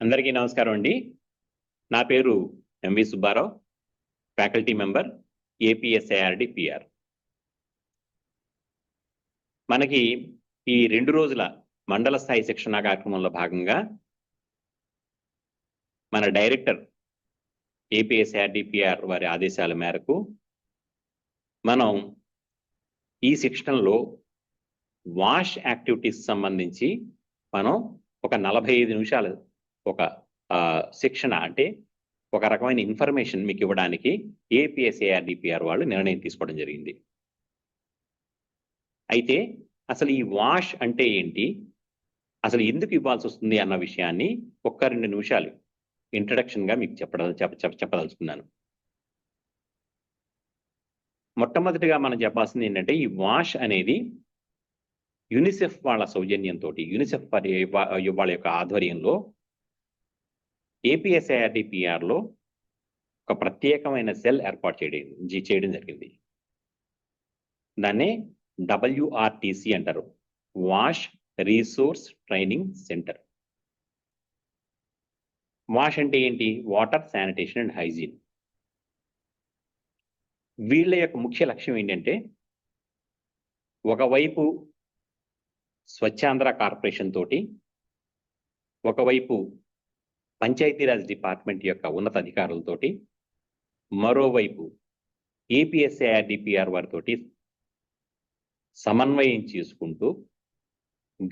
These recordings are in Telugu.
అందరికీ నమస్కారం అండి. నా పేరు ఎంవి సుబ్బారావు, ఫ్యాకల్టీ మెంబర్ ఏపీఎస్ఐఆర్డిపిఆర్. మనకి ఈ 2 రోజుల మండల స్థాయి శిక్షణా కార్యక్రమంలో భాగంగా మన డైరెక్టర్ ఏపీఎస్ఐఆర్డిపిఆర్ వారి ఆదేశాల మేరకు మనం ఈ శిక్షణలో వాష్ యాక్టివిటీస్ సంబంధించి మనం ఒక 45 నిమిషాలు ఒక శిక్షణ అంటే ఒక రకమైన ఇన్ఫర్మేషన్ మీకు ఇవ్వడానికి ఏపీఎస్ఐఆర్డిపిఆర్ వాళ్ళు నిర్ణయం తీసుకోవడం జరిగింది. అయితే అసలు ఈ వాష్ అంటే ఏంటి, అసలు ఎందుకు ఇవ్వాల్సి వస్తుంది అన్న విషయాన్ని 1-2 నిమిషాలు ఇంట్రడక్షన్గా మీకు చెప్పదలుచుకున్నాను. మొట్టమొదటిగా మనం చెప్పాల్సింది ఏంటంటే, ఈ వాష్ అనేది యూనిసెఫ్ వాళ్ళ సౌజన్యంతో, యూనిసెఫ్ వాళ్ళ యొక్క ఆధ్వర్యంలో ఏపీఎస్ఐఆర్డిపిఆర్లో ఒక ప్రత్యేకమైన సెల్ ఏర్పాటు చేయడం జరిగింది. దాన్నే WRTC అంటారు, wash resource training centre. Wash అంటే ఏంటి? Water, sanitation and hygiene. వీళ్ళ యొక్క ముఖ్య లక్ష్యం ఏంటంటే, ఒకవైపు స్వచ్ఛాంధ్ర కార్పొరేషన్ తోటి, ఒకవైపు పంచాయతీరాజ్ డిపార్ట్మెంట్ యొక్క ఉన్నత అధికారులతోటి, మరోవైపు ఏపీఎస్ఐఆర్డిపిఆర్ వారితోటి సమన్వయం చేసుకుంటూ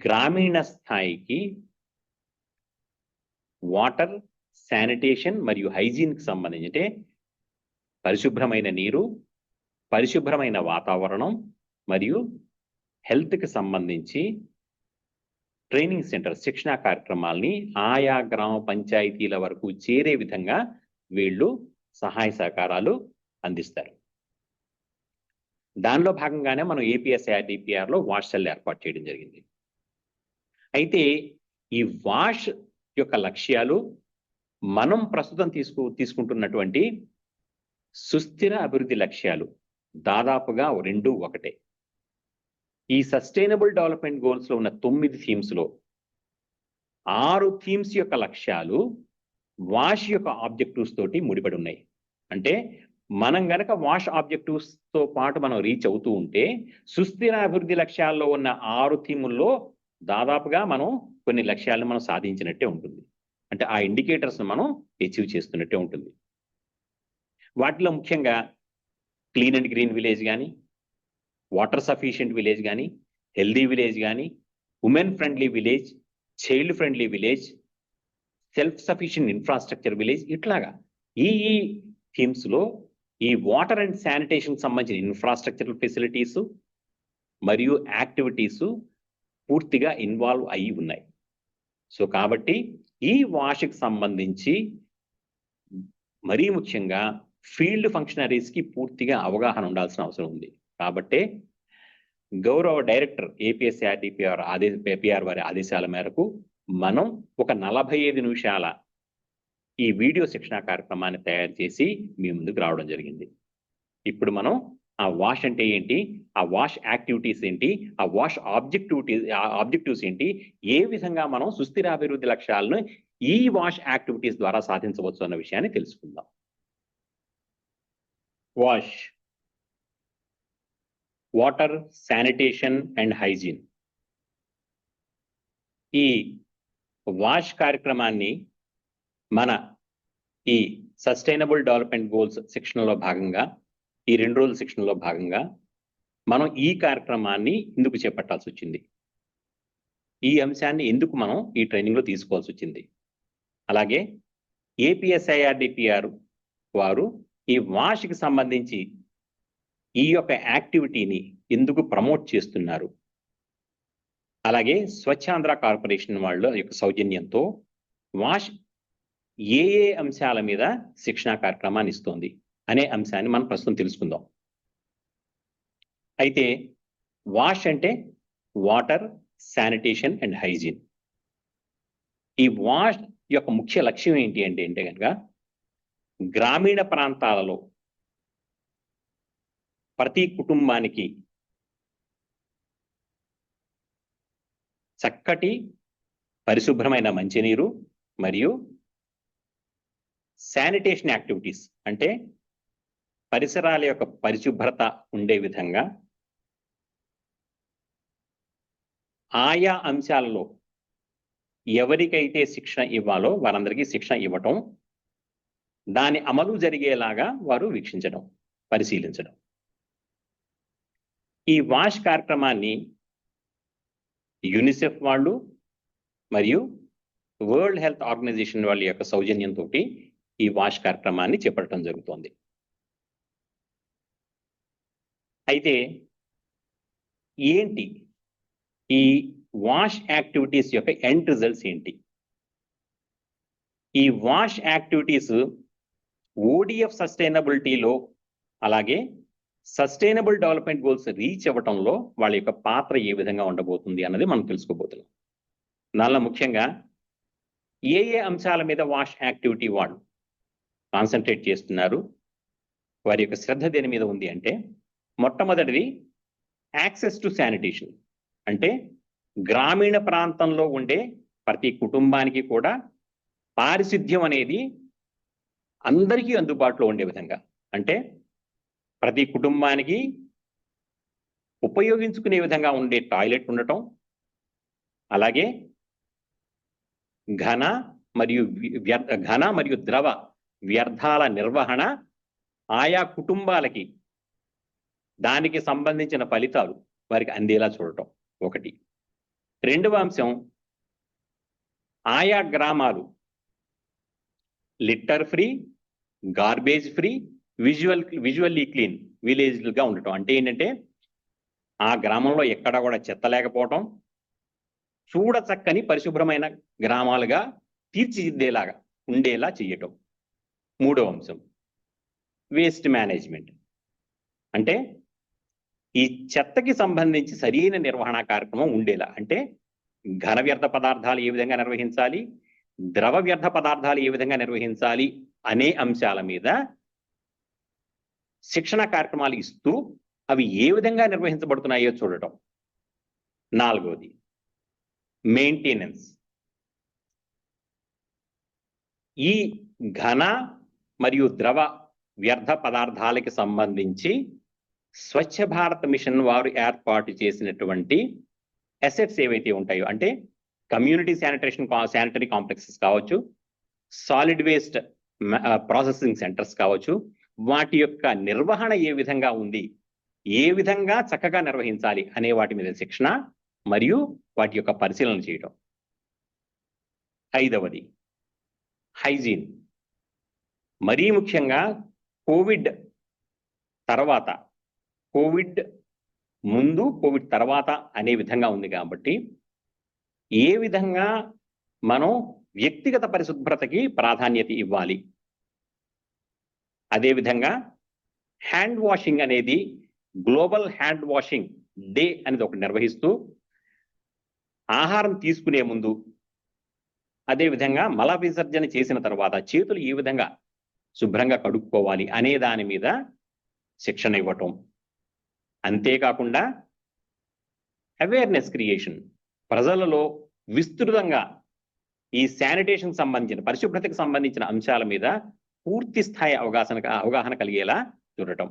గ్రామీణ స్థాయికి వాటర్, శానిటేషన్ మరియు హైజీన్కి సంబంధించి, అంటే పరిశుభ్రమైన నీరు, పరిశుభ్రమైన వాతావరణం మరియు హెల్త్కి సంబంధించి ట్రైనింగ్ సెంటర్ శిక్షణా కార్యక్రమాల్ని ఆయా గ్రామ పంచాయతీల వరకు చేరే విధంగా వీళ్ళు సహాయ సహకారాలు అందిస్తారు. దానిలో భాగంగానే మనం ఏపీఎస్ఐఆర్డిపిఆర్లో వాష్ సెల్ ఏర్పాటు చేయడం జరిగింది. అయితే ఈ వాష్ యొక్క లక్ష్యాలు మనం ప్రస్తుతం తీసుకుంటున్నటువంటి సుస్థిర అభివృద్ధి లక్ష్యాలు దాదాపుగా 2 ఒకటే. ఈ సస్టైనబుల్ డెవలప్మెంట్ గోల్స్ లో ఉన్న 9 థీమ్స్ లో 6 థీమ్స్ యొక్క లక్ష్యాలు వాష్ యొక్క ఆబ్జెక్టివ్స్ తోటి ముడిపడి ఉన్నాయి. అంటే మనం గనక వాష్ ఆబ్జెక్టివ్స్ తో పాటు మనం రీచ్ అవుతూ ఉంటే, సుస్థిర అభివృద్ధి లక్ష్యాల్లో ఉన్న 6 థీముల్లో దాదాపుగా మనం కొన్ని లక్ష్యాలను మనం సాధించినట్టే ఉంటుంది. అంటే ఆ ఇండికేటర్స్ మనం అచీవ్ చేస్తున్నట్టే ఉంటుంది. వాటిలో ముఖ్యంగా క్లీన్ అండ్ గ్రీన్ విలేజ్ కానీ, వాటర్ సఫిషియెంట్ విలేజ్ కానీ, హెల్దీ విలేజ్ కానీ, women friendly village, child friendly village, self sufficient infrastructure village, ఇట్లాగా ఈ థీమ్స్ లో ఈ వాటర్ అండ్ శానిటేషన్ సంబంధించిన ఇన్ఫ్రాస్ట్రక్చరల్ ఫెసిలిటీస్ మరియు యాక్టివిటీస్ పూర్తిగా ఇన్వాల్వ్ అయి ఉన్నాయి. సో కాబట్టి ఈ వాష్కి సంబంధించి మరీ ముఖ్యంగా ఫీల్డ్ ఫంక్షనరీస్కి పూర్తిగా అవగాహన ఉండాల్సిన అవసరం ఉంది. కాబట్టి గౌరవ డైరెక్టర్ ఏపీఎస్ఐఆర్డిపిఆర్ వారి ఆదేశాల మేరకు మనం ఒక 45 నిమిషాల ఈ వీడియో శిక్షణా కార్యక్రమాన్ని తయారు చేసి మీ ముందుకు రావడం జరిగింది. ఇప్పుడు మనం ఆ వాష్ అంటే ఏంటి, ఆ వాష్ యాక్టివిటీస్ ఏంటి, ఆ వాష్ ఆబ్జెక్టివ్స్ ఏంటి, ఏ విధంగా మనం సుస్థిర అభివృద్ధి లక్ష్యాలను ఈ వాష్ యాక్టివిటీస్ ద్వారా సాధించవచ్చు అన్న విషయాన్ని తెలుసుకుందాం. Wash, water, sanitation and hygiene. ఈ వాష్ కార్యక్రమాన్ని మన ఈ సస్టైనబుల్ డెవలప్మెంట్ గోల్స్ శిక్షణలో భాగంగా, ఈ 2 రోజుల శిక్షణలో భాగంగా మనం ఈ కార్యక్రమాన్ని ఎందుకు చేపట్టాల్సి వచ్చింది, ఈ అంశాన్ని ఎందుకు మనం ఈ ట్రైనింగ్లో తీసుకోవాల్సి వచ్చింది, అలాగే ఏపీఎస్ఐఆర్డిపిఆర్ వారు ఈ వాష్కి సంబంధించి ఈ యొక్క యాక్టివిటీని ఎందుకు ప్రమోట్ చేస్తున్నారు, అలాగే స్వచ్ఛాంధ్ర కార్పొరేషన్ వాళ్ళ యొక్క సౌజన్యంతో వాష్ ఏ అంశాల మీద శిక్షణా కార్యక్రమాన్ని ఇస్తోంది అనే అంశాన్ని మనం ప్రస్తుతం తెలుసుకుందాం. అయితే వాష్ అంటే వాటర్, శానిటేషన్ అండ్ హైజీన్. ఈ వాష్ యొక్క ముఖ్య లక్ష్యం ఏంటి అంటే కనుక, గ్రామీణ ప్రాంతాలలో ప్రతి కుటుంబానికి చక్కటి పరిశుభ్రమైన మంచినీరు, మరియు శానిటేషన్ యాక్టివిటీస్ అంటే పరిసరాల యొక్క పరిశుభ్రత ఉండే విధంగా ఆయా అంశాలలో ఎవరికైతే శిక్షణ ఇవ్వాలో వారందరికీ శిక్షణ ఇవ్వటం, దాని అమలు జరిగేలాగా వారు వీక్షించడం, పరిశీలించడం. ఈ వాష్ కార్యక్రమాన్ని యూనిసెఫ్ వాళ్ళు మరియు వరల్డ్ హెల్త్ ఆర్గనైజేషన్ వాళ్ళ యొక్క సౌజన్యంతో ఈ వాష్ కార్యక్రమాన్ని చేపట్టడం జరుగుతోంది. అయితే ఏంటి ఈ వాష్ యాక్టివిటీస్ యొక్క ఎండ్ రిజల్ట్స్ ఏంటి? ఈ వాష్ యాక్టివిటీస్ ఓడిఎఫ్ సస్టైనబిలిటీలో అలాగే సస్టైనబుల్ డెవలప్మెంట్ గోల్స్ రీచ్ అవ్వటంలో వాళ్ళ యొక్క పాత్ర ఏ విధంగా ఉండబోతుంది అన్నది మనం తెలుసుకోబోతున్నాం. దానిలో ముఖ్యంగా ఏ అంశాల మీద వాష్ యాక్టివిటీ వాళ్ళు కాన్సన్ట్రేట్ చేస్తున్నారు, వారి యొక్క శ్రద్ధ దేని మీద ఉంది అంటే, మొట్టమొదటిది యాక్సెస్ టు శానిటేషన్. అంటే గ్రామీణ ప్రాంతంలో ఉండే ప్రతి కుటుంబానికి కూడా పారిశుద్ధ్యం అనేది అందరికీ అందుబాటులో ఉండే విధంగా, అంటే ప్రతి కుటుంబానికి ఉపయోగించుకునే విధంగా ఉండే టాయిలెట్ ఉండటం, అలాగే ఘన మరియు ద్రవ వ్యర్థాల నిర్వహణ ఆయా కుటుంబాలకి దానికి సంబంధించిన ఫలితాలు వారికి అందేలా చూడటం ఒకటి. రెండవ అంశం, ఆయా గ్రామాలు litter free, garbage free, visually clean విలేజ్లుగా ఉండటం. అంటే ఏంటంటే ఆ గ్రామంలో ఎక్కడా కూడా చెత్త లేకపోవటం, చూడచక్కని పరిశుభ్రమైన గ్రామాలుగా తీర్చిదిద్దేలాగా ఉండేలా చేయటం. మూడవ అంశం వేస్ట్ మేనేజ్మెంట్. అంటే ఈ చెత్తకి సంబంధించి సరైన నిర్వహణ కార్యక్రమం ఉండేలా, అంటే ఘన వ్యర్థ పదార్థాలు ఏ విధంగా నిర్వహించాలి, ద్రవ వ్యర్థ పదార్థాలు ఏ విధంగా నిర్వహించాలి అనే అంశాల మీద శిక్షణ కార్యక్రమాలు ఇస్తూ అవి ఏ విధంగా నిర్వహించబడుతున్నాయో చూడటం. నాలుగవది మెయింటెనెన్స్. ఈ ఘన మరియు ద్రవ వ్యర్థ పదార్థాలకి సంబంధించి స్వచ్ఛ భారత్ మిషన్ వారు ఏర్పాటు చేసినటువంటి అసెట్స్ ఏవైతే ఉంటాయో, అంటే కమ్యూనిటీ శానిటరీ కాంప్లెక్సెస్ కావచ్చు, సాలిడ్ వేస్ట్ ప్రాసెసింగ్ సెంటర్స్ కావచ్చు, వాటి యొక్క నిర్వహణ ఏ విధంగా ఉంది, ఏ విధంగా చక్కగా నిర్వహించాలి అనే వాటి మీద శిక్షణ మరియు వాటి యొక్క పరిశీలన చేయడం. ఐదవది హైజీన్. మరీ ముఖ్యంగా కోవిడ్ తర్వాత, కోవిడ్ ముందు కోవిడ్ తర్వాత అనే విధంగా ఉంది కాబట్టి ఏ విధంగా మనం వ్యక్తిగత పరిశుభ్రతకి ప్రాధాన్యత ఇవ్వాలి, అదేవిధంగా హ్యాండ్ వాషింగ్ అనేది గ్లోబల్ హ్యాండ్ వాషింగ్ డే అనేది ఒకటి నిర్వహిస్తూ ఆహారం తీసుకునే ముందు, అదేవిధంగా మల విసర్జన చేసిన తర్వాత చేతులు ఏ విధంగా శుభ్రంగా కడుక్కోవాలి అనే దాని మీద శిక్షణ ఇవ్వటం. అంతేకాకుండా అవేర్నెస్ క్రియేషన్, ప్రజలలో విస్తృతంగా ఈ శానిటేషన్ సంబంధించిన పరిశుభ్రతకు సంబంధించిన అంశాల మీద పూర్తి స్థాయి అవగాహన కలిగేలా చూడటం.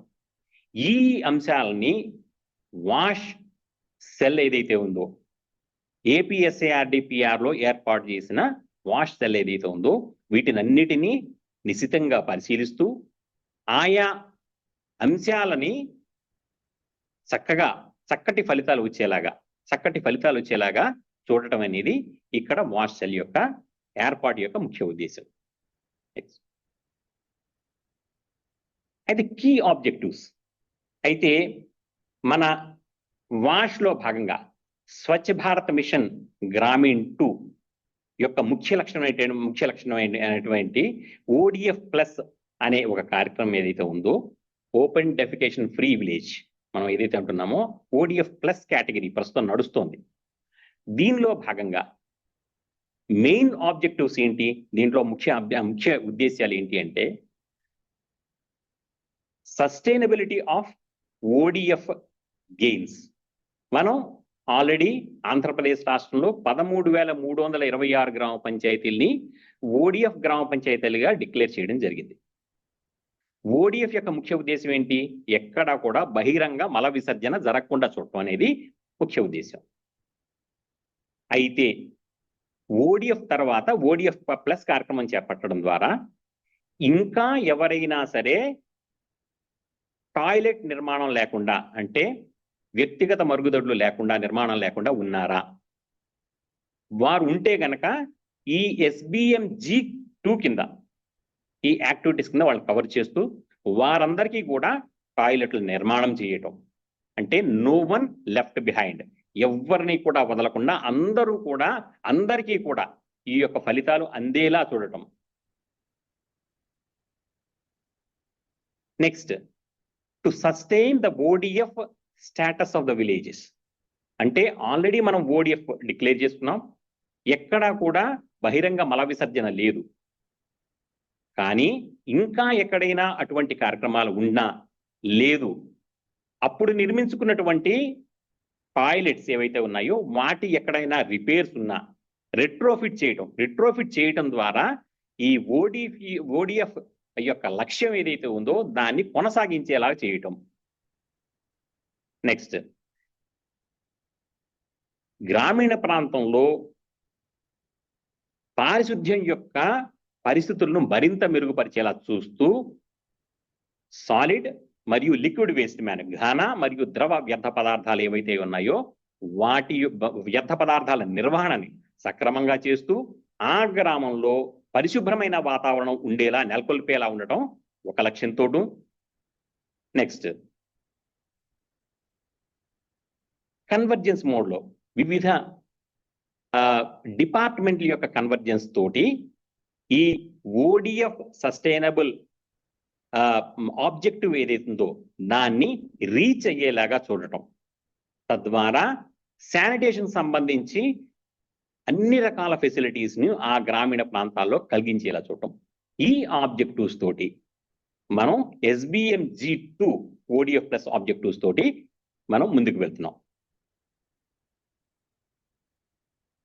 ఈ అంశాలని వాష్ సెల్ ఏదైతే ఉందో, ఏపీఎస్ఏఆర్డిపిఆర్లో ఏర్పాటు చేసిన వాష్ సెల్ ఏదైతే ఉందో, వీటినన్నిటినీ నిశితంగా పరిశీలిస్తూ ఆయా అంశాలని చక్కటి ఫలితాలు వచ్చేలాగా చూడటం అనేది ఇక్కడ వాష్ సెల్ యొక్క ఏర్పాటు యొక్క ముఖ్య ఉద్దేశం. అయితే కీ ఆబ్జెక్టివ్స్ అయితే మన వాష్లో భాగంగా స్వచ్ఛ భారత్ మిషన్ గ్రామీణ్ 2 యొక్క ముఖ్య లక్షణమైనటువంటి ఓడిఎఫ్ ప్లస్ అనే ఒక కార్యక్రమం ఏదైతే ఉందో, ఓపెన్ డెఫికేషన్ ఫ్రీ విలేజ్ మనం ఏదైతే అంటున్నామో ఓడిఎఫ్ ప్లస్ కేటగిరీ ప్రస్తుతం నడుస్తోంది. దీనిలో భాగంగా మెయిన్ ఆబ్జెక్టివ్స్ ఏంటి, దీంట్లో ముఖ్య ఉద్దేశాలు ఏంటి అంటే సస్టైనబిలిటీ ఆఫ్ ఓడిఎఫ్ గెయిన్స్. మనం ఆల్రెడీ ఆంధ్రప్రదేశ్ రాష్ట్రంలో 13,326 గ్రామ పంచాయతీల్ని ఓడిఎఫ్ గ్రామ పంచాయతీలుగా డిక్లేర్ చేయడం జరిగింది. ఓడిఎఫ్ యొక్క ముఖ్య ఉద్దేశం ఏంటి? ఎక్కడా కూడా బహిరంగ మల విసర్జన జరగకుండా చూడటం అనేది ముఖ్య ఉద్దేశం. అయితే ఓడిఎఫ్ తర్వాత ఓడిఎఫ్ ప్లస్ కార్యక్రమం చేపట్టడం ద్వారా ఇంకా ఎవరైనా సరే టాయిలెట్ నిర్మాణం లేకుండా, అంటే వ్యక్తిగత మరుగుదొడ్లు లేకుండా, నిర్మాణం లేకుండా ఉన్నారా? వారు ఉంటే గనక ఈ SBMG2 కింద ఈ యాక్టివిటీస్ కింద వాళ్ళు కవర్ చేస్తూ వారందరికీ కూడా టాయిలెట్లు నిర్మాణం చేయటం, అంటే నో వన్ లెఫ్ట్ బిహైండ్, ఎవరిని కూడా వదలకుండా అందరికీ కూడా ఈ యొక్క ఫలితాలు అందేలా చూడటం. Next, to sustain the ODF status of the villages. అంటే ఆల్రెడీ మనం ODF డిక్లేర్ చేసుకున్నాం, ఎక్కడా కూడా బహిరంగ మల విసర్జన లేదు. కానీ ఇంకా ఎక్కడైనా అటువంటి కార్యక్రమాలు ఉన్నా లేదు, అప్పుడు నిర్మించుకున్నటువంటి టాయిలెట్స్ ఏవైతే ఉన్నాయో వాటి ఎక్కడైనా రిపేర్స్ ఉన్నా రెట్రోఫిట్ చేయటం ద్వారా ఈ ODF యొక్క లక్ష్యం ఏదైతే ఉందో దాన్ని కొనసాగించేలా చేయటం. నెక్స్ట్, గ్రామీణ ప్రాంతంలో పారిశుద్ధ్యం యొక్క పరిస్థితులను మరింత మెరుగుపరిచేలా చూస్తూ సాలిడ్ మరియు లిక్విడ్ వేస్ట్ ఘన మరియు ద్రవ వ్యర్థ పదార్థాలు ఏవైతే ఉన్నాయో వాటి వ్యర్థ పదార్థాల నిర్వహణని సక్రమంగా చేస్తూ ఆ గ్రామంలో పరిశుభ్రమైన వాతావరణం ఉండేలా నెలకొల్పేలా ఉండటం ఒక లక్ష్యంతోటూ. నెక్స్ట్, కన్వర్జెన్స్ మోడ్లో వివిధ డిపార్ట్మెంట్ల యొక్క కన్వర్జెన్స్ తోటి ఈ ODF సస్టైనబుల్ ఆబ్జెక్టివ్ ఏదైతుందో దాన్ని రీచ్ అయ్యేలాగా చూడటం, తద్వారా శానిటేషన్ సంబంధించి అన్ని రకాల ఫెసిలిటీస్ ని ఆ గ్రామీణ ప్రాంతాల్లో కలిగించేలా చూడటం. ఈ ఆబ్జెక్టివ్స్ తోటి మనం SBMG2 ODF ప్లస్ ఆబ్జెక్టివ్స్ తోటి మనం ముందుకు వెళ్తున్నాం.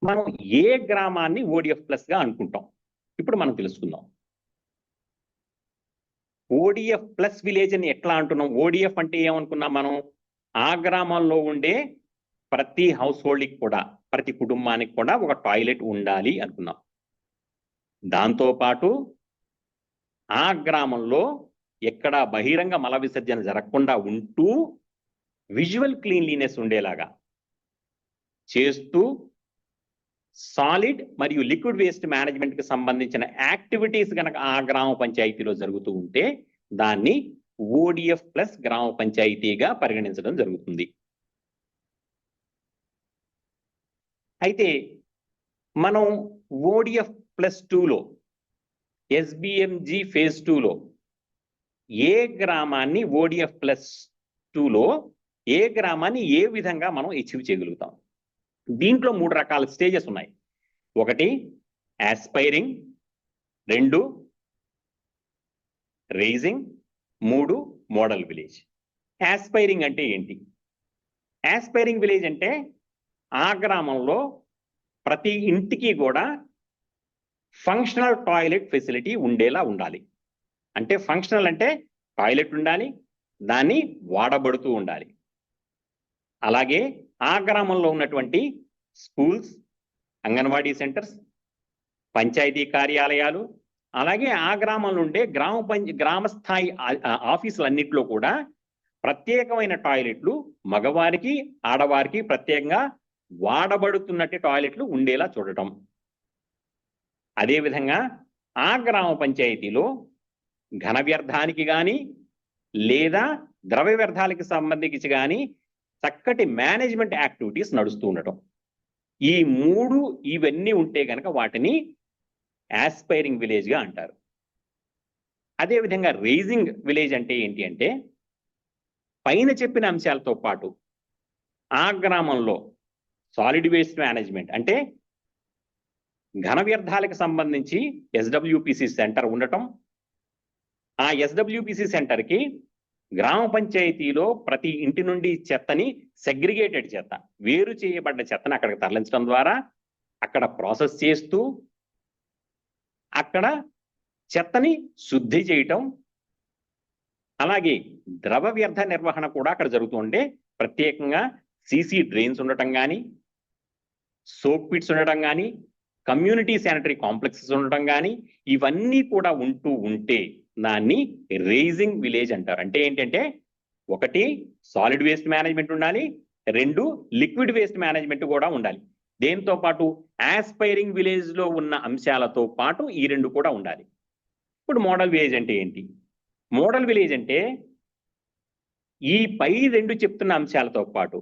మనం ఏ గ్రామాన్ని ODF ప్లస్ గా అనుకుంటాం ఇప్పుడు మనం తెలుసుకుందాం. ODF ప్లస్ విలేజ్ అని ఎట్లా అంటున్నాం? ODF అంటే ఏమనుకున్నాం మనం? ఆ గ్రామంలో ఉండే ప్రతి హౌస్ హోల్డ్కి కూడా, ప్రతి కుటుంబానికి కూడా ఒక టాయిలెట్ ఉండాలి అనుకున్నాం. దాంతోపాటు ఆ గ్రామంలో ఎక్కడ బహిరంగ మల విసర్జన జరగకుండా ఉంటూ విజువల్ క్లీన్లీనెస్ ఉండేలాగా చేస్తూ సాలిడ్ మరియు లిక్విడ్ వేస్ట్ మేనేజ్మెంట్ కి సంబంధించిన యాక్టివిటీస్ కనుక ఆ గ్రామ పంచాయతీలో జరుగుతూ ఉంటే దాన్ని ODF ప్లస్ గ్రామ పంచాయతీగా పరిగణించడం జరుగుతుంది. అయితే మనం ODF ప్లస్ 2లో SBMG ఫేజ్ 2లో ఏ గ్రామాన్ని ODF ప్లస్ 2లో ఏ గ్రామాన్ని ఏ విధంగా మనం అచీవ్ చేయగలుగుతాం? దీంట్లో 3 రకాల స్టేజెస్ ఉన్నాయి. 1 aspiring, 2 rising, 3 model village. Aspiring అంటే ఏంటి? యాస్పైరింగ్ విలేజ్ అంటే ఆ గ్రామంలో ప్రతి ఇంటికి కూడా ఫంక్షనల్ టాయిలెట్ ఫెసిలిటీ ఉండేలా ఉండాలి. అంటే ఫంక్షనల్ అంటే టాయిలెట్ ఉండాలి, దాన్ని వాడబడుతూ ఉండాలి. అలాగే ఆ గ్రామంలో ఉన్నటువంటి స్కూల్స్, అంగన్వాడీ సెంటర్స్, పంచాయతీ కార్యాలయాలు, అలాగే ఆ గ్రామంలో ఉండే గ్రామ స్థాయి ఆఫీసులన్నింటిలో కూడా ప్రత్యేకమైన టాయిలెట్లు మగవారికి ఆడవారికి ప్రత్యేకంగా వాడబడుతున్నట్టు టాయిలెట్లు ఉండేలా చూడటం. అదేవిధంగా ఆ గ్రామ పంచాయతీలో ఘన వ్యర్థానికి కానీ లేదా ద్రవ వ్యర్థాలకి సంబంధించి కానీ చక్కటి మేనేజ్మెంట్ యాక్టివిటీస్ నడుస్తూ ఉండటం. ఈ 3 ఇవన్నీ ఉంటే కనుక వాటిని యాస్పైరింగ్ విలేజ్ గా అంటారు. అదేవిధంగా రైజింగ్ విలేజ్ అంటే ఏంటి అంటే పైన చెప్పిన అంశాలతో పాటు ఆ గ్రామంలో సాలిడ్ వేస్ట్ మేనేజ్మెంట్ అంటే ఘన వ్యర్థాలకు సంబంధించి SWPC సెంటర్ ఉండటం, ఆ SWPC సెంటర్కి గ్రామ పంచాయతీలో ప్రతి ఇంటి నుండి చెత్తని సెగ్రిగేటెడ్ చెత్త, వేరు చేయబడ్డ చెత్తని అక్కడికి తరలించడం ద్వారా అక్కడ ప్రాసెస్ చేస్తూ అక్కడ చెత్తని శుద్ధి చేయటం, అలాగే ద్రవ వ్యర్థ నిర్వహణ కూడా అక్కడ జరుగుతుంటే ప్రత్యేకంగా సీసీ డ్రైన్స్ ఉండటం కానీ, సోప్ పిట్స్ ఉండటం కానీ, కమ్యూనిటీ శానిటరీ కాంప్లెక్సెస్ ఉండటం కానీ, ఇవన్నీ కూడా ఉంటూ ఉంటే దాన్ని రేజింగ్ విలేజ్ అంటారు. అంటే ఏంటంటే ఒకటి సాలిడ్ వేస్ట్ మేనేజ్మెంట్ ఉండాలి, రెండు లిక్విడ్ వేస్ట్ మేనేజ్మెంట్ కూడా ఉండాలి. దేంతో పాటు ఆస్పైరింగ్ విలేజ్ లో ఉన్న అంశాలతో పాటు ఈ రెండు కూడా ఉండాలి. ఇప్పుడు మోడల్ విలేజ్ అంటే ఏంటి? మోడల్ విలేజ్ అంటే ఈ పై రెండు చెప్తున్న అంశాలతో పాటు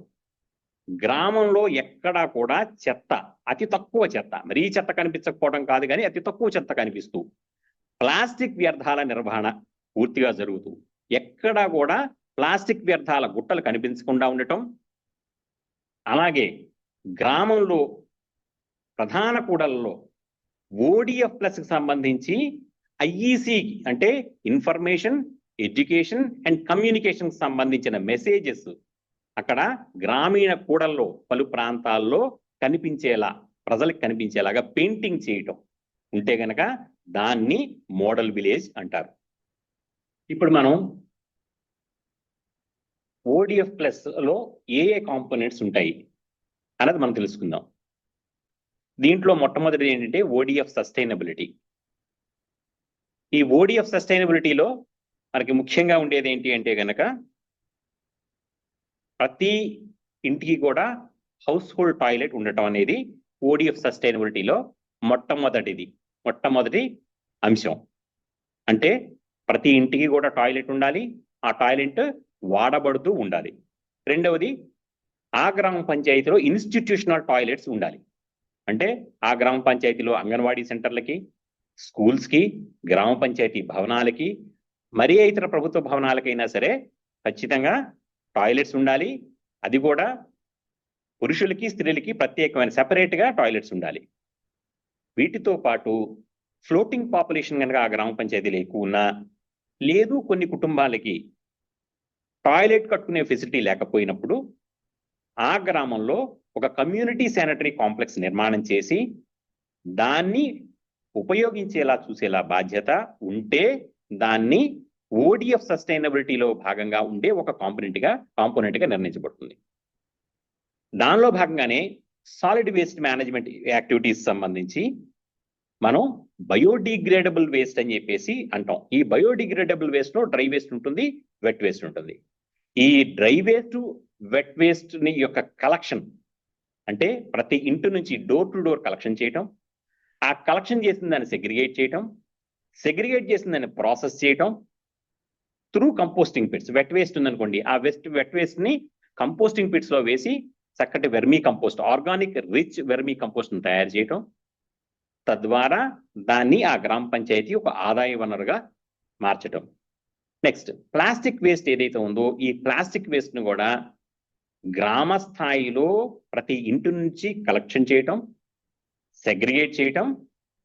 గ్రామంలో ఎక్కడా కూడా చెత్త, అతి తక్కువ చెత్త, మరీ చెత్త కనిపించకపోవడం కాదు కానీ అతి తక్కువ చెత్త కనిపిస్తూ, ప్లాస్టిక్ వ్యర్థాల నిర్వహణ పూర్తిగా జరుగుతూ, ఎక్కడా కూడా ప్లాస్టిక్ వ్యర్థాల గుట్టలు కనిపించకుండా ఉండటం, అలాగే గ్రామంలో ప్రధాన కూడలలో ఓడిఎఫ్ ప్లస్ కి సంబంధించి ఐఈసి అంటే ఇన్ఫర్మేషన్, ఎడ్యుకేషన్ అండ్ కమ్యూనికేషన్ సంబంధించిన మెసేజెస్ అక్కడ గ్రామీణ కూడల్లో పలు ప్రాంతాల్లో కనిపించేలా, ప్రజలకు కనిపించేలాగా పెయింటింగ్ చేయటం ఉంటే గనక దాన్ని మోడల్ విలేజ్ అంటారు. ఇప్పుడు మనం ఓడిఎఫ్ ప్లస్ లో ఏ కాంపోనెంట్స్ ఉంటాయి అన్నది మనం తెలుసుకుందాం. దీంట్లో మొట్టమొదటిది ఏంటంటే ఓడిఎఫ్ సస్టైనబిలిటీ. ఈ ఓడిఎఫ్ సస్టైనబిలిటీలో మనకి ముఖ్యంగా ఉండేది ఏంటి అంటే గనక ప్రతి ఇంటికి కూడా హౌస్ హోల్డ్ టాయిలెట్ ఉండటం అనేది ఓడిఎఫ్ సస్టైనబిలిటీలో మొట్టమొదటి అంశం. అంటే ప్రతి ఇంటికి కూడా టాయిలెట్ ఉండాలి, ఆ టాయిలెట్ వాడబడుతూ ఉండాలి. రెండవది ఆ గ్రామ పంచాయతీలో ఇన్స్టిట్యూషనల్ టాయిలెట్స్ ఉండాలి. అంటే ఆ గ్రామ పంచాయతీలో అంగన్వాడీ సెంటర్లకి, స్కూల్స్కి, గ్రామ పంచాయతీ భవనాలకి, మరీ ఇతర ప్రభుత్వ భవనాలకైనా సరే ఖచ్చితంగా టాయిలెట్స్ ఉండాలి. అది కూడా పురుషులకి, స్త్రీలకి ప్రత్యేకమైన సెపరేట్గా టాయిలెట్స్ ఉండాలి. వీటితో పాటు ఫ్లోటింగ్ పాపులేషన్ కనుక ఆ గ్రామ పంచాయతీలో ఎక్కువ ఉన్నా, లేదు కొన్ని కుటుంబాలకి టాయిలెట్ కట్టుకునే ఫెసిలిటీ లేకపోయినప్పుడు ఆ గ్రామంలో ఒక కమ్యూనిటీ శానిటరీ కాంప్లెక్స్ నిర్మాణం చేసి దాన్ని ఉపయోగించేలా చూసేలా బాధ్యత ఉంటే దాన్ని ఓడిఎఫ్ సస్టైనబిలిటీలో భాగంగా ఉండే ఒక కాంపోనెంట్గా నిర్ణయించబడుతుంది. దానిలో భాగంగానే సాలిడ్ వేస్ట్ మేనేజ్మెంట్ యాక్టివిటీస్ సంబంధించి మనం బయోడిగ్రేడబుల్ వేస్ట్ అని చెప్పేసి అంటాం. ఈ బయోడిగ్రేడబుల్ వేస్ట్ లో డ్రై వేస్ట్ ఉంటుంది, వెట్ వేస్ట్ ఉంటుంది. ఈ డ్రై వేస్ట్, వెట్ వేస్ట్ ని యొక్క కలెక్షన్ అంటే ప్రతి ఇంటి నుంచి డోర్ టు డోర్ కలెక్షన్ చేయటం, ఆ కలెక్షన్ చేసిన దాన్ని సెగ్రిగేట్ చేయటం, సెగ్రిగేట్ చేసిన దాన్ని ప్రాసెస్ చేయటం through composting pits. Wet waste ఉందనుకోండి, ఆ వెట్ వేస్ట్ ని కంపోస్టింగ్ పిట్స్ లో వేసి చక్కటి vermi compost, organic rich vermi compost తయారు చేయటం, తద్వారా దాన్ని ఆ గ్రామ పంచాయతీ ఒక ఆదాయ వనరుగా మార్చటం. నెక్స్ట్ ప్లాస్టిక్ వేస్ట్ ఏదైతే ఉందో ఈ ప్లాస్టిక్ వేస్ట్ ను కూడా గ్రామ స్థాయిలో ప్రతి ఇంటి నుంచి కలెక్షన్ చేయటం, సెగ్రిగేట్ చేయటం,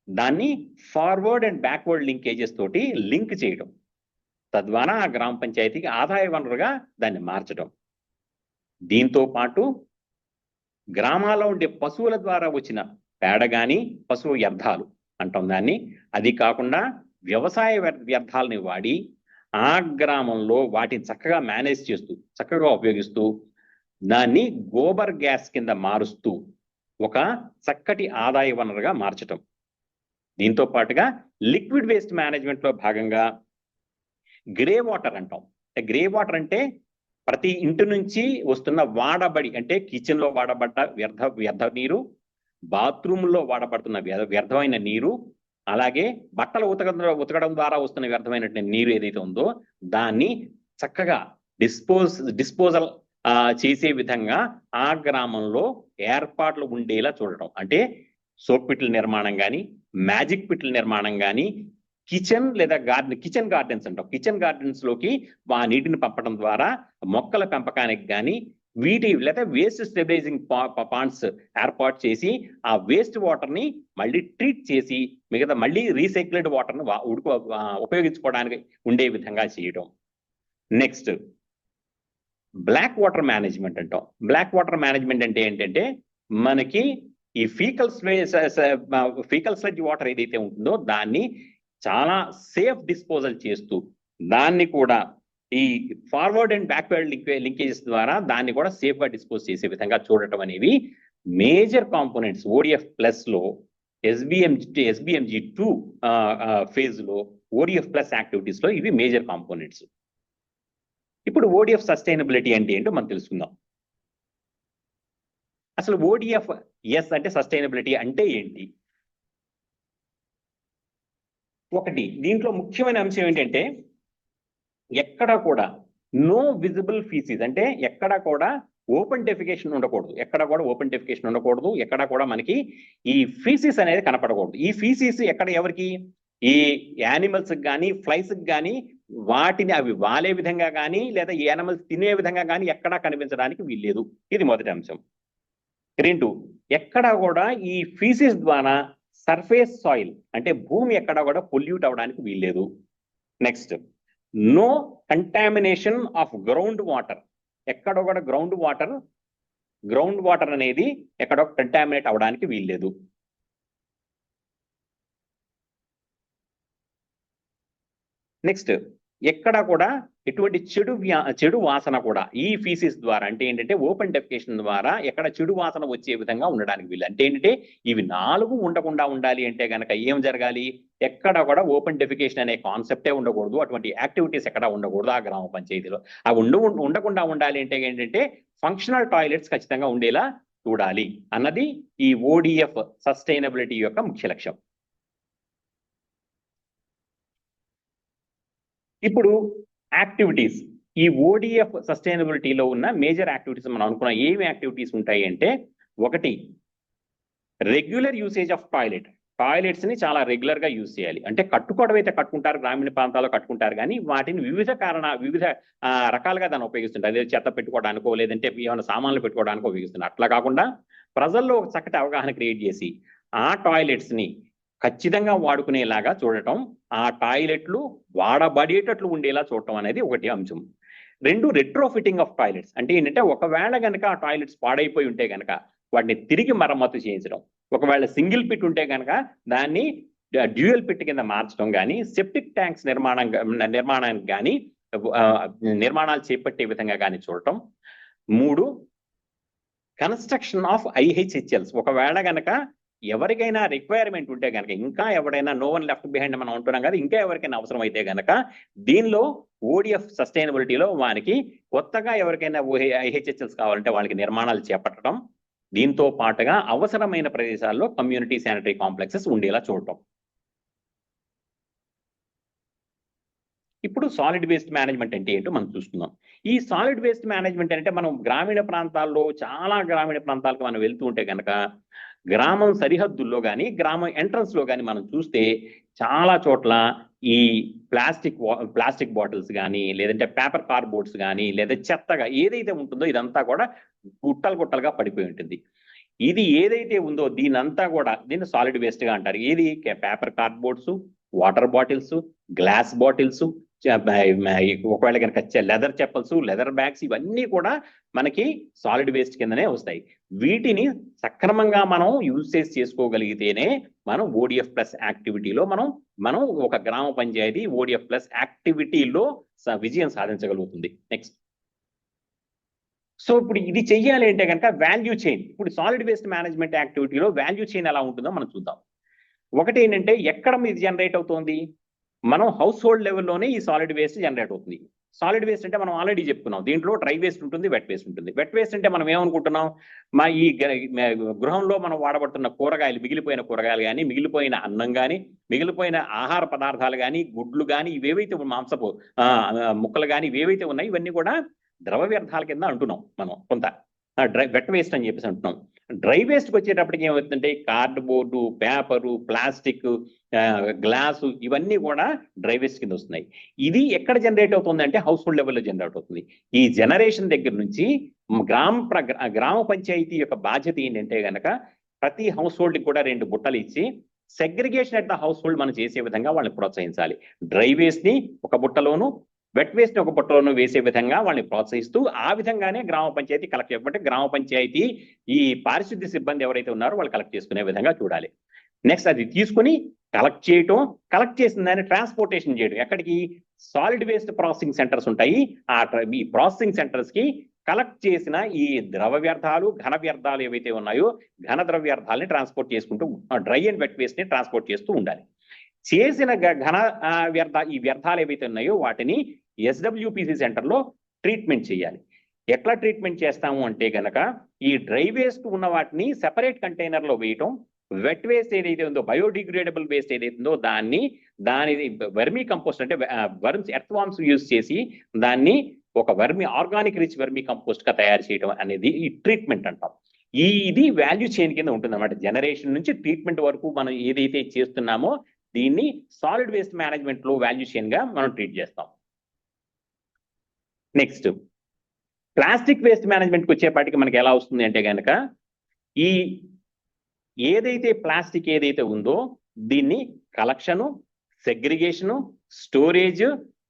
దాన్ని ఫార్వర్డ్ అండ్ బ్యాక్వర్డ్ లింకేజెస్ తోటి లింక్ చేయటం, తద్వారా ఆ గ్రామ పంచాయతీకి ఆదాయ వనరుగా దాన్ని మార్చడం. దీంతో పాటు గ్రామాల్లో ఉండే పశువుల ద్వారా వచ్చిన పేడ కానీ, పశువు వ్యర్థాలు అంటాం దాన్ని, అది కాకుండా వ్యవసాయ వ్యర్థాలని వాడి ఆ గ్రామంలో వాటిని చక్కగా మేనేజ్ చేస్తూ, చక్కగా ఉపయోగిస్తూ దాన్ని గోబర్ గ్యాస్ కింద మారుస్తూ ఒక చక్కటి ఆదాయ వనరుగా మార్చటం. దీంతో పాటుగా లిక్విడ్ వేస్ట్ మేనేజ్మెంట్ లో భాగంగా గ్రే వాటర్ అంటాం. గ్రే వాటర్ అంటే ప్రతి ఇంటి నుంచి వస్తున్న వాడబడి, అంటే కిచెన్ లో వాడబడ్డ వ్యర్థ నీరు, బాత్రూంలో వాడబడుతున్న వ్యర్థమైన నీరు, అలాగే బట్టలు ఉతకడం ద్వారా వస్తున్న వ్యర్థమైన నీరు ఏదైతే ఉందో దాన్ని చక్కగా డిస్పోజల్ చేసే విధంగా ఆ గ్రామంలో ఏర్పాట్లు ఉండేలా చూడటం. అంటే సోప్ పిట్ల నిర్మాణం కానీ, మ్యాజిక్ పిట్ల నిర్మాణం కానీ, కిచెన్ లేదా కిచెన్ గార్డెన్స్ అంటాం. కిచెన్ గార్డెన్స్ లోకి ఆ నీటిని పంపడం ద్వారా మొక్కల పెంపకానికి కానీ, వీటి లేదా వేస్ట్ స్టెబిలైజింగ్ పాండ్స్ ఏర్పాటు చేసి ఆ వేస్ట్ వాటర్ ని మళ్ళీ ట్రీట్ చేసి మళ్ళీ రీసైక్లెడ్ వాటర్ ని ఉపయోగించుకోవడానికి ఉండే విధంగా చేయడం. నెక్స్ట్ బ్లాక్ వాటర్ మేనేజ్మెంట్ అంటాం. బ్లాక్ వాటర్ మేనేజ్మెంట్ అంటే ఏంటంటే మనకి ఈ ఫీకల్ స్లడ్జ్ వాటర్ ఏదైతే ఉంటుందో దాన్ని చాలా సేఫ్ డిస్పోజల్ చేస్తూ దాన్ని కూడా ఈ ఫార్వర్డ్ అండ్ బ్యాక్వర్డ్ లింకేజెస్ ద్వారా దాన్ని కూడా సేఫ్ గా డిస్పోజ్ చేసే విధంగా చూడటం అనేవి మేజర్ కాంపోనెంట్స్ ODF ప్లస్ లో SBMG2 ఫేజ్ లో ODF ప్లస్ యాక్టివిటీస్ లో ఇవి మేజర్ కాంపోనెంట్స్. ఇప్పుడు ODF సస్టైనబిలిటీ అంటే ఏంటో మనం తెలుసుకుందాం. అసలు ODF అంటే సస్టైనబిలిటీ అంటే ఏంటి? ఒకటి దీంట్లో ముఖ్యమైన అంశం ఏంటంటే ఎక్కడ కూడా నో విజిబుల్ ఫీసిస్, అంటే ఎక్కడ కూడా ఓపెన్ డెఫికేషన్ ఉండకూడదు, ఎక్కడ కూడా మనకి ఈ ఫీసిస్ అనేది కనపడకూడదు. ఈ ఫీసిస్ ఎక్కడ ఎవరికి? ఈ యానిమల్స్ కానీ ఫ్లైస్ కానీ వాటిని అవి వాలే విధంగా కానీ లేదా ఈ యానిమల్స్ తినే విధంగా కానీ ఎక్కడా కనిపించడానికి వీల్లేదు. ఇది మొదటి అంశం. రెండు, ఎక్కడా కూడా ఈ ఫీసిస్ ద్వారా సర్ఫేస్ సాయిల్ అంటే భూమి ఎక్కడా కూడా పొల్యూట్ అవడానికి వీల్లేదు. Next, no contamination of ground water, ఎక్కడ కూడా గ్రౌండ్ వాటర్ అనేది ఎక్కడ కంటామినేట్ అవడానికి వీల్లేదు. నెక్స్ట్, ఎక్కడ కూడా ఎటువంటి చెడు వాసన కూడా ఈ ఫీసిస్ ద్వారా, అంటే ఏంటంటే ఓపెన్ డెఫికేషన్ ద్వారా ఎక్కడ చెడు వాసన వచ్చే విధంగా ఉండడానికి వీళ్ళు. అంటే ఏంటంటే ఇవి 4 ఉండకుండా ఉండాలి అంటే గనక ఏం జరగాలి? ఎక్కడ కూడా ఓపెన్ డెఫికేషన్ అనే కాన్సెప్టే ఉండకూడదు, అటువంటి యాక్టివిటీస్ ఎక్కడ ఉండకూడదు ఆ గ్రామ పంచాయతీలో. అవి ఉండకుండా ఉండాలి అంటే ఏంటంటే ఫంక్షనల్ టాయిలెట్స్ ఖచ్చితంగా ఉండేలా చూడాలి అన్నది ఈ ODF సస్టైనబిలిటీ యొక్క ముఖ్య లక్ష్యం. ఇప్పుడు యాక్టివిటీస్, ఈ ODF సస్టైనబిలిటీలో ఉన్న మేజర్ యాక్టివిటీస్ మనం అనుకున్న ఏమి యాక్టివిటీస్ ఉంటాయి అంటే, ఒకటి రెగ్యులర్ యూసేజ్ ఆఫ్ టాయిలెట్స్ ని చాలా రెగ్యులర్ గా యూజ్ చేయాలి. అంటే కట్టుకోవడం అయితే కట్టుకుంటారు, గ్రామీణ ప్రాంతాల్లో కట్టుకుంటారు, కానీ వాటిని వివిధ రకాలుగా దాన్ని ఉపయోగిస్తుంటారు. అదే చెత్త పెట్టుకోవడానికో లేదంటే ఏమైనా సామాన్లు పెట్టుకోవడానికో ఉపయోగిస్తున్నారు. అట్లా కాకుండా ప్రజల్లో ఒక చక్కటి అవగాహన క్రియేట్ చేసి ఆ టాయిలెట్స్ ని ఖచ్చితంగా వాడుకునేలాగా చూడటం, ఆ టాయిలెట్లు వాడబడేటట్లు ఉండేలా చూడటం అనేది ఒకటి అంశం. రెండు, రెట్రోఫిట్టింగ్ ఆఫ్ టాయిలెట్స్, అంటే ఏంటంటే ఒకవేళ కనుక ఆ టాయిలెట్స్ పాడైపోయి ఉంటే కనుక వాటిని తిరిగి మరమ్మతు చేయించడం, ఒకవేళ సింగిల్ పిట్ ఉంటే కనుక దాన్ని డ్యూయల్ పిట్ కింద మార్చడం కానీ, సెప్టిక్ ట్యాంక్స్ నిర్మాణానికి కానీ నిర్మాణాలు చేపట్టే విధంగా కానీ చూడటం. మూడు, కన్స్ట్రక్షన్ ఆఫ్ IHHLs, ఒకవేళ కనుక ఎవరికైనా రిక్వైర్మెంట్ ఉంటే కనుక, ఇంకా ఎవరైనా నో వన్ లెఫ్ట్ బిహైండ్ మనం అంటున్నాం కదా, ఇంకా ఎవరికైనా అవసరం అయితే కనుక దీనిలో ODF సస్టైనబిలిటీలో వారికి కొత్తగా ఎవరికైనా IHHLs కావాలంటే వాళ్ళకి నిర్మాణాలు చేపట్టడం, దీంతో పాటుగా అవసరమైన ప్రదేశాల్లో కమ్యూనిటీ శానిటరీ కాంప్లెక్సెస్ ఉండేలా చూడటం. ఇప్పుడు సాలిడ్ వేస్ట్ మేనేజ్మెంట్ అంటే ఏంటో మనం చూస్తున్నాం. ఈ సాలిడ్ వేస్ట్ మేనేజ్మెంట్ అంటే మనం గ్రామీణ ప్రాంతాల్లో, చాలా గ్రామీణ ప్రాంతాలకు మనం వెళ్తూ ఉంటే కనుక గ్రామం సరిహద్దుల్లో కానీ గ్రామం ఎంట్రన్స్ లో కానీ మనం చూస్తే చాలా చోట్ల ఈ ప్లాస్టిక్ బాటిల్స్ కానీ లేదంటే పేపర్ కార్డ్బోర్డ్స్ కానీ లేదా చెత్తగా ఏదైతే ఉంటుందో ఇదంతా కూడా గుట్టలుగా పడిపోయి ఉంటుంది. ఇది ఏదైతే ఉందో దీన్ని సాలిడ్ వేస్ట్ గా అంటారు. ఏది? Paper cardboards, water bottles, glass bottles, ఒకవేళ కనుక లెదర్ చెప్పల్స్, లెదర్ బ్యాగ్స్, ఇవన్నీ కూడా మనకి సాలిడ్ వేస్ట్ కిందనే వస్తాయి. వీటిని సక్రమంగా మనం యూసేజ్ చేసుకోగలిగితేనే మనం ODF ప్లస్ యాక్టివిటీలో మనం ఒక గ్రామ పంచాయతీ ODF ప్లస్ యాక్టివిటీలో విజయం సాధించగలుగుతుంది. నెక్స్ట్, సో ఇప్పుడు ఇది చెయ్యాలి అంటే కనుక వాల్యూ చైన్. ఇప్పుడు సాలిడ్ వేస్ట్ మేనేజ్మెంట్ యాక్టివిటీలో వాల్యూ చైన్ ఎలా ఉంటుందో మనం చూద్దాం. ఒకటి ఏంటంటే ఎక్కడ ఇది జనరేట్ అవుతుంది? మనం హౌస్ హోల్డ్ లెవెల్లోనే ఈ సాలిడ్ వేస్ట్ జనరేట్ అవుతుంది. సాలిడ్ వేస్ట్ అంటే మనం ఆల్రెడీ చెప్పుకున్నాం, దీంట్లో డ్రై వేస్ట్ ఉంటుంది, వెట్ వేస్ట్ ఉంటుంది. వెట్ వేస్ట్ అంటే మనం ఏమనుకుంటున్నాం, ఈ గృహంలో మనం వాడబడుతున్న కూరగాయలు, మిగిలిపోయిన కూరగాయలు కానీ, మిగిలిపోయిన అన్నం కానీ, మిగిలిపోయిన ఆహార పదార్థాలు కానీ, గుడ్లు కానీ, ఇవేవైతే మాంసపు ముక్కలు కానీ ఇవేవైతే ఉన్నాయి ఇవన్నీ కూడా ద్రవ వ్యర్థాల కింద అంటున్నాం మనం కొంత. వెట్ వేస్ట్ అని చెప్పేసి అంటున్నాం. డ్రై వేస్ట్కి వచ్చేటప్పటికి ఏమవుతుందంటే కార్డ్బోర్డు, పేపరు, ప్లాస్టిక్, గ్లాసు, ఇవన్నీ కూడా డ్రై వేస్ట్ కింద వస్తున్నాయి. ఇది ఎక్కడ జనరేట్ అవుతుంది అంటే హౌస్ హోల్డ్ లెవెల్లో జనరేట్ అవుతుంది. ఈ జనరేషన్ దగ్గర నుంచి గ్రామ పంచాయతీ యొక్క బాధ్యత ఏంటంటే కనుక ప్రతి హౌస్ హోల్డ్కి కూడా 2 బుట్టలు ఇచ్చి segregation at the house hold మనం చేసే విధంగా వాళ్ళని ప్రోత్సహించాలి. డ్రై వేస్ట్ ని ఒక బుట్టలోను, వెట్ వేస్ట్ ఒక బుట్టలోనూ వేసే విధంగా వాళ్ళని ప్రోత్సహిస్తూ ఆ విధంగానే గ్రామ పంచాయతీ కలెక్ట్ చేయబట్టి గ్రామ పంచాయతీ ఈ పారిశుద్ధ్య సిబ్బంది ఎవరైతే ఉన్నారో వాళ్ళు కలెక్ట్ చేసుకునే విధంగా చూడాలి. నెక్స్ట్ అది తీసుకుని కలెక్ట్ చేయటం, కలెక్ట్ చేసిన దాన్ని ట్రాన్స్పోర్టేషన్ చేయడం. ఎక్కడికి? సాలిడ్ వేస్ట్ ప్రాసెసింగ్ సెంటర్స్ ఉంటాయి. ఈ ప్రాసెసింగ్ సెంటర్స్ కి కలెక్ట్ చేసిన ఈ ద్రవ వ్యర్థాలు, ఘన వ్యర్థాలు ఏవైతే ఉన్నాయో ఘన ద్రవ వ్యర్థాలని ట్రాన్స్పోర్ట్ చేసుకుంటూ, డ్రై అండ్ వెట్ వేస్ట్ ని ట్రాన్స్పోర్ట్ చేస్తూ ఉండాలి. చేసిన ఘన ఈ వ్యర్థాలు ఏవైతే ఉన్నాయో వాటిని SWPC సెంటర్లో ట్రీట్మెంట్ చేయాలి. ఎట్లా ట్రీట్మెంట్ చేస్తాము అంటే గనక ఈ డ్రై వేస్ట్ ఉన్న వాటిని సెపరేట్ కంటైనర్లో వేయటం, వెట్ వేస్ట్ ఏదైతే ఉందో బయోడిగ్రేడబుల్ వేస్ట్ ఏదైతే ఉందో దాని వర్మీ కంపోస్ట్ అంటే వర్మ్స్ ఎర్త్ వామ్స్ యూజ్ చేసి దాన్ని ఒక ఆర్గానిక్ రిచ్ వర్మీ కంపోస్ట్ గా తయారు చేయడం అనేది ఈ ట్రీట్మెంట్ అంటాం. ఇది వాల్యూ చైన్ కింద ఉంటుంది అన్నమాట. జనరేషన్ నుంచి ట్రీట్మెంట్ వరకు మనం ఏదైతే చేస్తున్నామో దీన్ని సాలిడ్ వేస్ట్ మేనేజ్మెంట్ లో వాల్యూ చైన్ గా మనం ట్రీట్ చేస్తాం. నెక్స్ట్ ప్లాస్టిక్ వేస్ట్ మేనేజ్మెంట్కి వచ్చేపాటికి మనకి ఎలా వస్తుంది అంటే కనుక ఈ ఏదైతే ప్లాస్టిక్ ఏదైతే ఉందో దీన్ని కలెక్షను, సెగ్రిగేషను, స్టోరేజ్,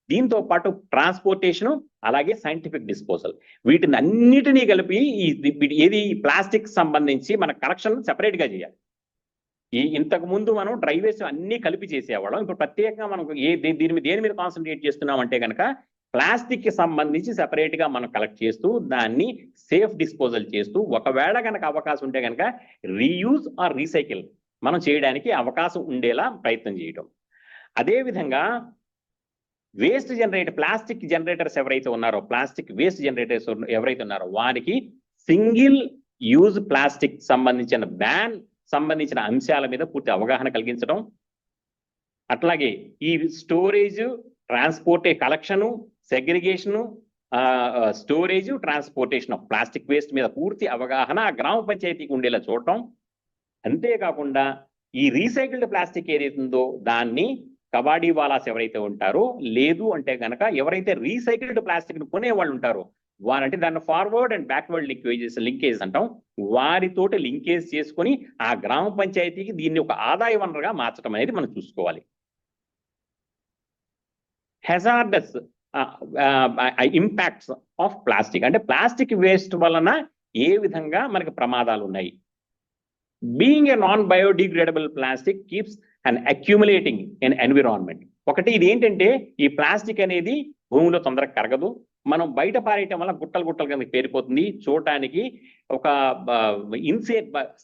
దీంతో పాటు ట్రాన్స్పోర్టేషను, అలాగే సైంటిఫిక్ డిస్పోజల్, వీటిని అన్నిటినీ కలిపి ఏది ప్లాస్టిక్ సంబంధించి మన కలెక్షన్ సెపరేట్ గా చేయాలి. ఇంతకు ముందు మనం డ్రై వేస్ట్ అన్ని కలిపి చేసేవాళ్ళం. ఇప్పుడు ప్రత్యేకంగా మనం దేని మీద కాన్సన్ట్రేట్ చేస్తున్నాం అంటే కనుక ప్లాస్టిక్ కి సంబంధించి సెపరేట్ గా మనం కలెక్ట్ చేస్తూ దాన్ని సేఫ్ డిస్పోజల్ చేస్తూ ఒకవేళ కనుక అవకాశం ఉంటే కనుక రీయూజ్ ఆర్ రీసైకిల్ మనం చేయడానికి అవకాశం ఉండేలా ప్రయత్నం చేయటం. అదేవిధంగా వేస్ట్ ప్లాస్టిక్ జనరేటర్స్ ఎవరైతే ఉన్నారో, ప్లాస్టిక్ వేస్ట్ జనరేటర్స్ ఎవరైతే ఉన్నారో వారికి సింగిల్ యూజ్ ప్లాస్టిక్ సంబంధించిన అంశాల మీద పూర్తి అవగాహన కలిగించడం, అట్లాగే ఈ storage, collection, segregation, storage, transportation of plastic waste మీద పూర్తి అవగాహన గ్రామ పంచాయతీకి ఉండేలా చూడటం. అంతేకాకుండా ఈ రీసైకిల్డ్ ప్లాస్టిక్ ఏదైతే ఉందో దాన్ని కబాడీ వాలాస్ ఎవరైతే ఉంటారో, లేదు అంటే కనుక ఎవరైతే రీసైకిల్డ్ ప్లాస్టిక్ ను కొనే వాళ్ళు ఉంటారో వారంటే దాన్ని ఫార్వర్డ్ అండ్ బ్యాక్వర్డ్ లింకేజ్ అంటాం, వారితోటి లింకేజ్ చేసుకొని ఆ గ్రామ పంచాయతీకి దీన్ని ఒక ఆదాయ వనరుగా మార్చడం అనేది మనం చూసుకోవాలి. హెజార్డస్ ఇంపాక్ట్స్ ఆఫ్ ప్లాస్టిక్ అంటే ప్లాస్టిక్ వేస్ట్ వలన ఏ విధంగా మనకి ప్రమాదాలు ఉన్నాయి. Being a non biodegradable plastic keeps and accumulating in environment. ఒకటి ఇది ఏంటంటే ఈ ప్లాస్టిక్ అనేది భూమిలో తొందరగా కరగదు, మనం బయట పారేయటం వల్ల గుట్టలు కింద పేరిపోతుంది, చూడటానికి ఒక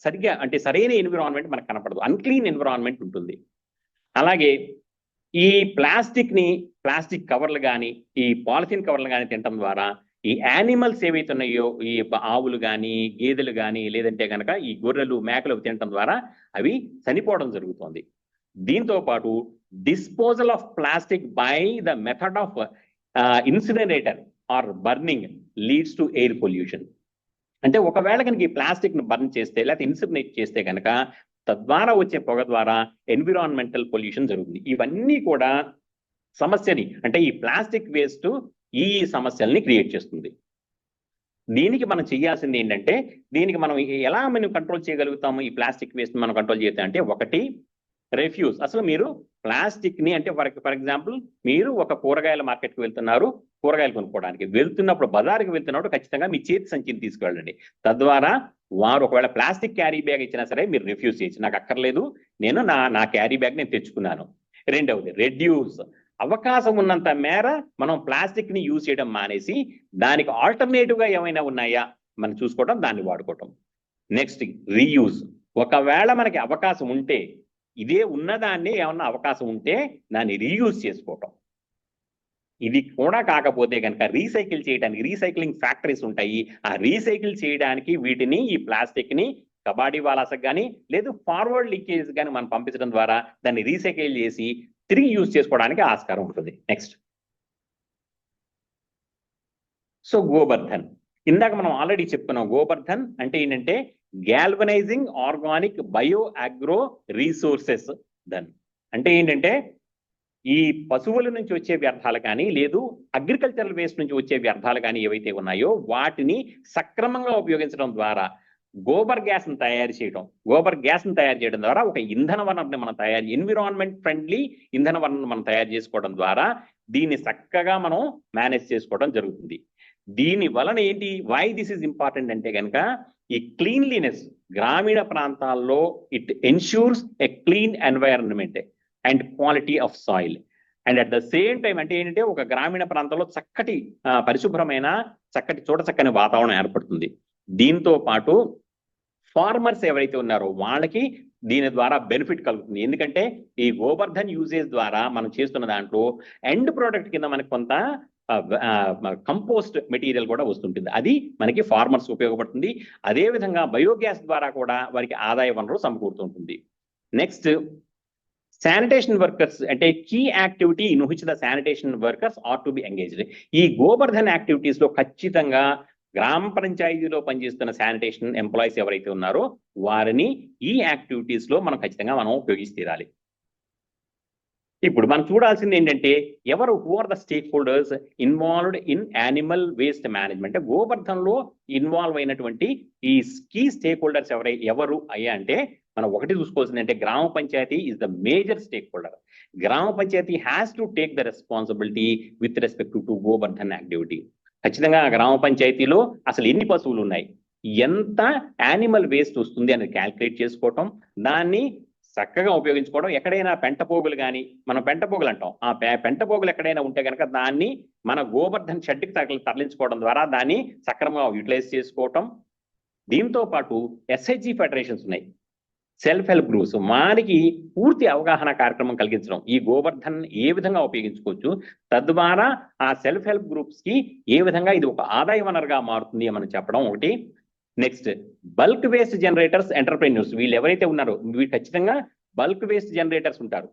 సరిగా అంటే సరైన ఎన్విరాన్మెంట్ మనకు కనపడదు, అన్క్లీన్ ఎన్విరాన్మెంట్ ఉంటుంది. అలాగే ఈ ప్లాస్టిక్ కవర్లు కానీ ఈ పాలిథిన్ కవర్లు కానీ తినటం ద్వారా ఈ యానిమల్స్ ఏవైతే ఉన్నాయో, ఈ ఆవులు కానీ గేదెలు కానీ లేదంటే కనుక ఈ గొర్రెలు మేకలు తినటం ద్వారా అవి చనిపోవడం జరుగుతుంది. దీంతో పాటు disposal of plastic by the method of incinerator or burning leads to air pollution. అంటే ఒకవేళ కనుక ఈ ప్లాస్టిక్ ను బర్న్ చేస్తే లేకపోతే ఇన్సినరేట్ చేస్తే కనుక తద్వారా వచ్చే పొగ ద్వారా ఎన్విరాన్మెంటల్ పొల్యూషన్ జరుగుతుంది. ఇవన్నీ కూడా సమస్యని అంటే ఈ ప్లాస్టిక్ వేస్ట్ ఈ సమస్యల్ని క్రియేట్ చేస్తుంది. దీనికి మనం చేయాల్సింది ఏంటంటే దీనికి మనం ఎలా కంట్రోల్ చేయగలుగుతాము? ఈ ప్లాస్టిక్ వేస్ట్ మనం కంట్రోల్ చేద్దాం అంటే ఒకటి రిఫ్యూజ్. అసలు మీరు ప్లాస్టిక్ ని అంటే ఫర్ ఎగ్జాంపుల్ మీరు ఒక కూరగాయల మార్కెట్కి వెళ్తున్నారు, కూరగాయలు కొనుక్కోవడానికి వెళ్తున్నప్పుడు బజార్కి వెళ్తున్నప్పుడు ఖచ్చితంగా మీ చేతి సంచిని తీసుకువెళ్ళండి. తద్వారా వారు ఒకవేళ ప్లాస్టిక్ క్యారీ బ్యాగ్ ఇచ్చినా సరే మీరు రిఫ్యూజ్ చేయొచ్చు, నాకు అక్కర్లేదు, నేను నా క్యారీ బ్యాగ్ నేను తెచ్చుకున్నాను. రెండవది రెడ్యూస్. అవకాశం ఉన్నంత మేర మనం ప్లాస్టిక్ ని యూజ్ చేయడం మానేసి దానికి ఆల్టర్నేటివ్ గా ఏమైనా ఉన్నాయా మనం చూసుకోవడం, దాన్ని వాడుకోవటం. Next reuse. ఒకవేళ మనకి అవకాశం ఉంటే ఇదే ఉన్నదాన్ని ఏమన్నా అవకాశం ఉంటే దాన్ని రీయూజ్ చేసుకోవటం. ఇది కూడా కాకపోతే కనుక రీసైకిల్ చేయడానికి రీసైక్లింగ్ ఫ్యాక్టరీస్ ఉంటాయి, ఆ రీసైకిల్ చేయడానికి వీటిని ఈ ప్లాస్టిక్ ని కబాడీ వాలాసకు కానీ లేదు ఫార్వర్డ్ లీకేజ్ కానీ మనం పంపించడం ద్వారా దాన్ని రీసైకిల్ చేసి తిరిగి యూజ్ చేసుకోవడానికి ఆస్కారం ఉంటుంది. Next so Gobardhan. ఇందాక మనం ఆల్రెడీ చెప్పుకున్నాం. గోబర్ధన్ అంటే ఏంటంటే గ్యాల్వనైజింగ్ organic bio agro resources Dhan. అంటే ఏంటంటే ఈ పశువుల నుంచి వచ్చే వ్యర్థాలు కానీ లేదు అగ్రికల్చరల్ వేస్ట్ నుంచి వచ్చే వ్యర్థాలు కానీ ఏవైతే ఉన్నాయో వాటిని సక్రమంగా ఉపయోగించడం ద్వారా గోబర్ గ్యాస్ ని తయారు చేయడం ద్వారా ఒక ఇంధన వనరుని మనం ఎన్విరాన్మెంట్ ఫ్రెండ్లీ ఇంధన వనరుని మనం తయారు చేసుకోవడం ద్వారా దీన్ని చక్కగా మనం మేనేజ్ చేసుకోవడం జరుగుతుంది. దీని వలన ఏంటి, వై దిస్ ఇస్ ఇంపార్టెంట్ అంటే కనుక ఈ క్లీన్లీనెస్ గ్రామీణ ప్రాంతాల్లో it ensures a clean environment and quality of soil. And at the same time అంటే ఏంటంటే ఒక గ్రామీణ ప్రాంతంలో చక్కటి పరిశుభ్రమైన చక్కని వాతావరణం ఏర్పడుతుంది. దీంతో పాటు ఫార్మర్స్ ఎవరైతే ఉన్నారో వాళ్ళకి దీని ద్వారా బెనిఫిట్ కలుగుతుంది. ఎందుకంటే ఈ గోబర్ధన్ యూజేజ్ ద్వారా మనం చేస్తున్న దాంట్లో ఎండ్ ప్రోడక్ట్ కింద మనకు కొంత కంపోస్ట్ మెటీరియల్ కూడా వస్తుంటుంది. అది మనకి ఫార్మర్స్ ఉపయోగపడుతుంది. అదేవిధంగా బయోగ్యాస్ ద్వారా కూడా వారికి ఆదాయ వనరు సమకూరుతుంటుంది. నెక్స్ట్, శానిటేషన్ వర్కర్స్ అంటే key activity in which the sanitation workers are to be engaged. ఈ గోబర్ధన్ యాక్టివిటీస్ లో ఖచ్చితంగా గ్రామ పంచాయతీలో పనిచేస్తున్న శానిటేషన్ ఎంప్లాయీస్ ఎవరైతే ఉన్నారో వారిని ఈ యాక్టివిటీస్ లో మనం ఖచ్చితంగా ఉపయోగిస్తే తీరాలి. ఇప్పుడు మనం చూడాల్సింది ఏంటంటే who are the stakeholders involved in animal waste management. గోబర్ధన్లో ఇన్వాల్వ్ అయినటువంటి ఈ కీ స్టేక్ హోల్డర్స్ ఎవరు అయ్యా అంటే మనం ఒకటి చూసుకోవాల్సింది అంటే గ్రామ panchayat is the major stakeholder. గ్రామ panchayat has to take the responsibility with respect to Gobardhan activity. ఖచ్చితంగా గ్రామ పంచాయతీలో అసలు ఎన్ని పశువులు ఉన్నాయి, ఎంత యానిమల్ వేస్ట్ వస్తుంది అనేది క్యాల్కులేట్ చేసుకోవటం, దాన్ని చక్కగా ఉపయోగించుకోవడం. ఎక్కడైనా పెంటపోగులు కానీ, మనం పెంటపోగులు అంటాం, ఆ పెంటపోగులు ఎక్కడైనా ఉంటే కనుక దాన్ని మన గోబర్ధన్ షెడ్కి తరలించుకోవడం ద్వారా దాన్ని సక్రమంగా యూటిలైజ్ చేసుకోవటం. దీంతో పాటు ఎస్హెచ్జి ఫెడరేషన్స్ ఉన్నాయి, సెల్ఫ్ హెల్ప్ గ్రూప్స్, వారికి పూర్తి అవగాహన కార్యక్రమం కలిగించడం, ఈ గోబర్ధన్ ఏ విధంగా ఉపయోగించుకోవచ్చు, తద్వారా ఆ సెల్ఫ్ హెల్ప్ గ్రూప్స్ కి ఏ విధంగా ఇది ఒక ఆదాయ వనరుగా మారుతుంది అని చెప్పడం ఒకటి. Next, bulk waste generators entrepreneurs, వీళ్ళు ఎవరైతే ఉన్నారో వీళ్ళు ఖచ్చితంగా బల్క్ వేస్ట్ జనరేటర్స్ ఉంటారు.